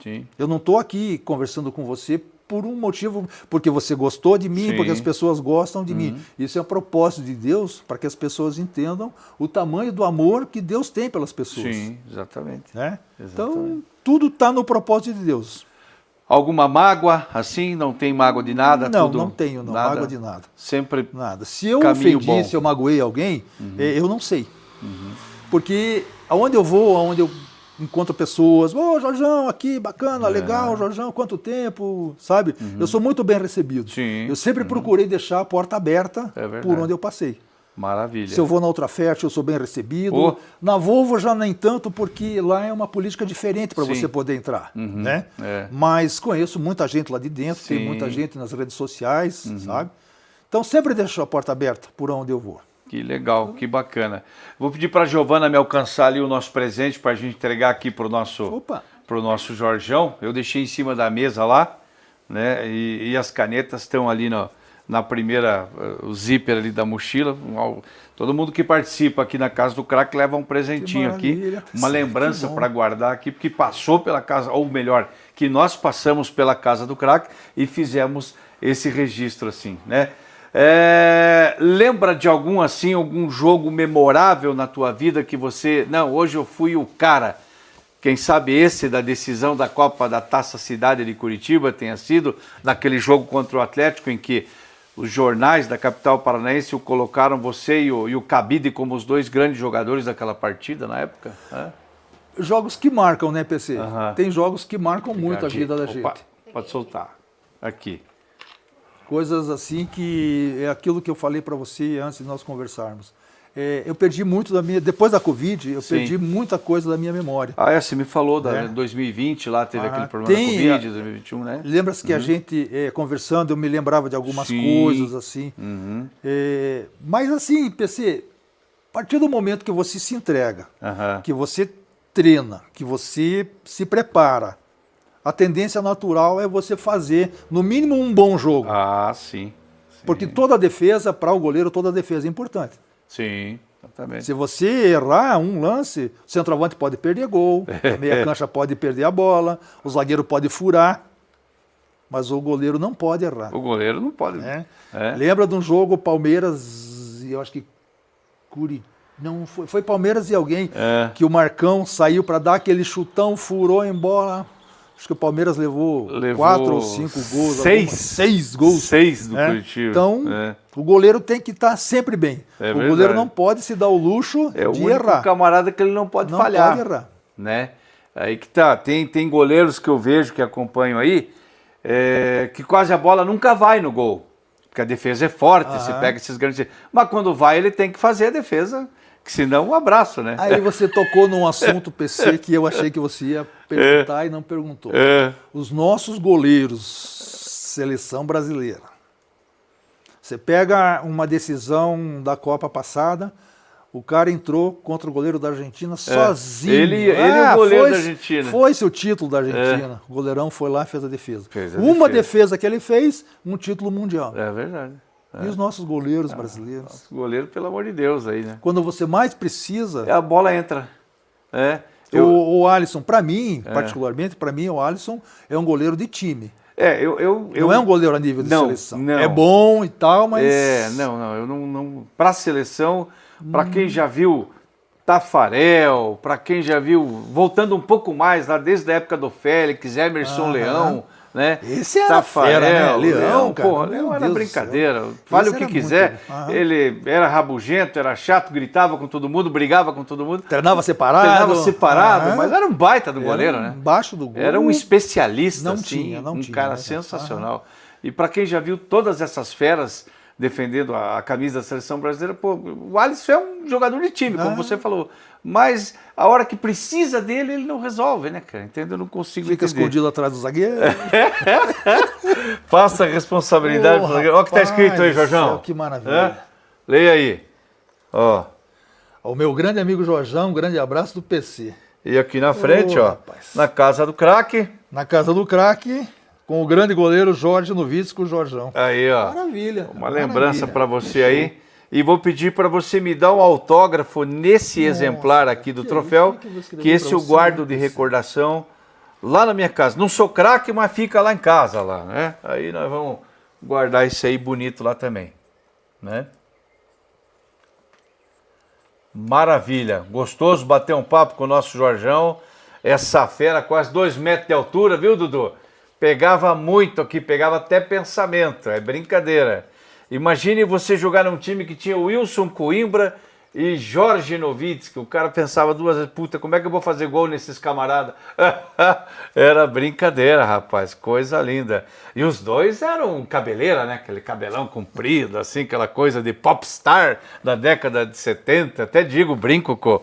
Sim. Eu não estou aqui conversando com você por um motivo, porque você gostou de mim, porque as pessoas gostam de mim. Isso é um propósito de Deus para que as pessoas entendam o tamanho do amor que Deus tem pelas pessoas. Sim, exatamente. Né? Então, tudo está no propósito de Deus. Alguma mágoa, assim? Não tem mágoa de nada? Não, não tenho, nada, mágoa de nada. Sempre nada. Se eu ofendi, se eu magoei alguém, eu não sei. Porque aonde eu vou, aonde eu encontro pessoas, Jorjão, aqui, bacana, legal, Jorjão, quanto tempo, sabe? Eu sou muito bem recebido. Eu sempre procurei deixar a porta aberta por onde eu passei. Maravilha. Se eu vou na Ultra Fértil, eu sou bem recebido. Na Volvo já nem tanto, porque lá é uma política diferente para você poder entrar. Né? Mas conheço muita gente lá de dentro, tem muita gente nas redes sociais, sabe? Então sempre deixo a porta aberta por onde eu vou. Que legal, que bacana. Vou pedir para a Giovana me alcançar ali o nosso presente para a gente entregar aqui para o nosso Jorjão. Eu deixei em cima da mesa lá, né? E as canetas estão ali na primeira, o zíper ali da mochila. Todo mundo que participa aqui na Casa do Crack leva um presentinho aqui, uma lembrança para guardar aqui, porque passou pela casa, ou melhor, que nós passamos pela Casa do Crack e fizemos esse registro assim, né? Lembra de algum jogo memorável na tua vida que você... Não, hoje eu fui o cara. Quem sabe esse da decisão da Copa da Taça Cidade de Curitiba tenha sido naquele jogo contra o Atlético em que os jornais da capital paranaense o colocaram você e o Cabide como os dois grandes jogadores daquela partida na época? Jogos que marcam, né, PC? Aham. Tem jogos que marcam muito a vida da Opa, gente. pode soltar. Aqui. Coisas assim que é aquilo que eu falei para você antes de nós conversarmos. Eu perdi muito depois da Covid, eu Sim. perdi muita coisa da minha memória. Você me falou da 2020 lá, teve aquele problema da Covid, 2021, né? Lembra-se que a gente, conversando, eu me lembrava de algumas Sim. coisas, assim. Mas assim, PC, a partir do momento que você se entrega, que você treina, que você se prepara, a tendência natural é você fazer, no mínimo, um bom jogo. Sim. Porque toda defesa, para o goleiro, toda defesa é importante. Sim, exatamente. Se você errar um lance, o centroavante pode perder gol, a meia cancha pode perder a bola, o zagueiro pode furar, mas o goleiro não pode errar. O goleiro não pode. Lembra de um jogo Palmeiras, eu acho que não foi Palmeiras e alguém, que o Marcão saiu para dar aquele chutão, furou em bola. Acho que o Palmeiras levou 4 ou 5 gols. 6 gols. 6 do Curitiba. Então, o goleiro tem que estar sempre bem. O goleiro não pode se dar o luxo de errar. É o camarada que ele não pode falhar. Não pode errar. Né? Aí que tá. Tem goleiros que eu vejo, que acompanho aí, que quase a bola nunca vai no gol. Porque a defesa é forte, você pega esses grandes... Mas quando vai, ele tem que fazer a defesa... Que senão um abraço, né? Aí você tocou num assunto, PC, que eu achei que você ia perguntar e não perguntou. Os nossos goleiros, seleção brasileira. Você pega uma decisão da Copa passada, o cara entrou contra o goleiro da Argentina sozinho. Ele é o goleiro da Argentina. Foi-se o título da Argentina. O goleirão foi lá e fez a defesa. Defesa que ele fez, um título mundial. É verdade. E os nossos goleiros brasileiros? Nosso goleiro, pelo amor de Deus, aí, né? Quando você mais precisa... A bola entra. O Alisson, para mim, particularmente, para mim, o Alisson é um goleiro de time. Não é um goleiro a nível de seleção. Não. É bom e tal, mas... Eu não... Para a seleção, para quem já viu Tafarel, para quem já viu, voltando um pouco mais, lá desde a época do Félix, Emerson Leão... Né? Esse era Tafarel, fera, né? Leão, cara. Pô, Leão era brincadeira. Fale o que quiser. Ele era rabugento, era chato, gritava com todo mundo, brigava com todo mundo. Treinava separado. Mas era um baita do goleiro, né? Embaixo do gol. Era um especialista, não tinha, cara sensacional. E para quem já viu todas essas feras defendendo a camisa da seleção brasileira, pô, o Alisson é um jogador de time, como você falou. Mas a hora que precisa dele, ele não resolve, né, cara? Entende? Eu não consigo Fica entender. escondido atrás do zagueiro. Faça a responsabilidade do zagueiro. Olha o que está escrito aí, Jorjão. Que maravilha. Leia aí. Ó. O meu grande amigo Jorjão, um grande abraço do PC. E aqui na frente, rapaz. Na casa do craque. Na casa do craque, com o grande goleiro Jorge Novitzko, o Jorjão. Aí, ó. Maravilha. Uma lembrança para você aí. E vou pedir para você me dar um autógrafo nesse exemplar aqui do troféu, que esse eu guardo de recordação lá na minha casa. Não sou craque, mas fica lá em casa, lá, né? Aí nós vamos guardar isso aí bonito lá também, né? Maravilha. Gostoso bater um papo com o nosso Jorjão. Essa fera, quase 2 metros de altura, viu, Dudu? Pegava muito aqui, pegava até pensamento, é brincadeira. Imagine você jogar num time que tinha Wilson Coimbra e Jorge Novitzky. O cara pensava 2 vezes, puta, como é que eu vou fazer gol nesses camaradas? Era brincadeira, rapaz, coisa linda. E os dois eram cabeleira, né? Aquele cabelão comprido, assim, aquela coisa de popstar da década de 70. Até brinco com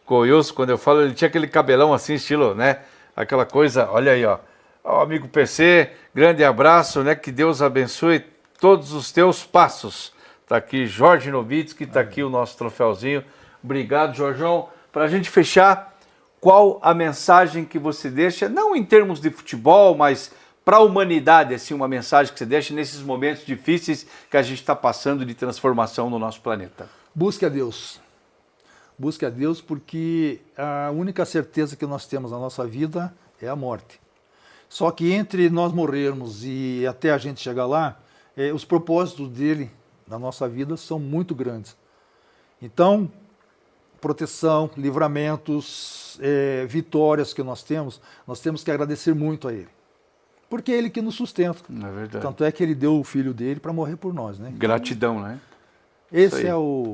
o Wilson, quando eu falo, ele tinha aquele cabelão assim, estilo, né? Aquela coisa, olha aí, ó. Ó, amigo PC, grande abraço, né? Que Deus abençoe todos os teus passos. Está aqui Jorge Novitzky, está aqui o nosso troféuzinho. Obrigado, Jorjão. Para a gente fechar, qual a mensagem que você deixa, não em termos de futebol, mas para a humanidade, assim, uma mensagem que você deixa nesses momentos difíceis que a gente está passando de transformação no nosso planeta? Busque a Deus. Busque a Deus, porque a única certeza que nós temos na nossa vida é a morte. Só que entre nós morrermos e até a gente chegar lá, os propósitos dele na nossa vida são muito grandes. Então, proteção, livramentos, vitórias que nós temos que agradecer muito a Ele. Porque é Ele que nos sustenta. É verdade. Tanto é que Ele deu o Filho dele para morrer por nós, né? Gratidão, né? Esse é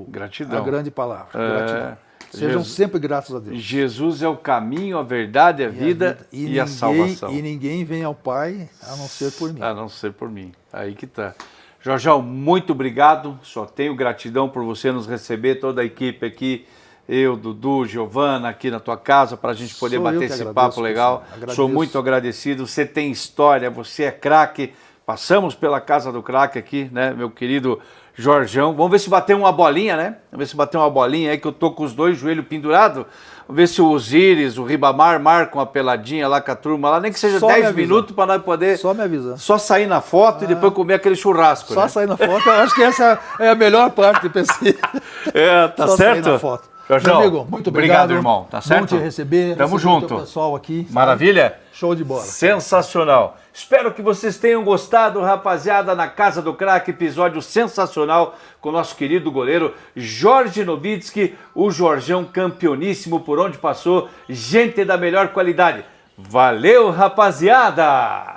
Gratidão. a grande palavra. Gratidão. Sejam sempre gratos a Deus. Jesus é o caminho, a verdade, a vida e a salvação. E ninguém vem ao Pai a não ser por mim. A não ser por mim. Aí que tá. Jorjão, muito obrigado. Só tenho gratidão por você nos receber, toda a equipe aqui. Eu, Dudu, Giovana, aqui na tua casa, para a gente poder bater esse papo legal. Sou muito agradecido. Você tem história, você é craque. Passamos pela casa do craque aqui, né, meu querido Jorjão. Vamos ver se bater uma bolinha, né? Vamos ver se bater uma bolinha aí, que eu tô com os dois joelhos pendurados. Vamos ver se o Osíris, o Ribamar marcam uma peladinha lá com a turma lá, nem que seja 10 minutos para nós poder... Só me avisar. Só sair na foto e depois comer aquele churrasco, Só né? sair na foto, eu acho que essa é a melhor parte do PC. Tá só certo? Sair na foto. Jorjão, Meu amigo, muito obrigado. Irmão. Tá certo? Bom te receber. Tamo receber junto. O pessoal aqui. Sabe? Maravilha? Show de bola. Sensacional. Espero que vocês tenham gostado, rapaziada, na Casa do Craque, episódio sensacional com o nosso querido goleiro Jorge Nowitzki, o Jorjão campeoníssimo por onde passou, gente da melhor qualidade. Valeu, rapaziada!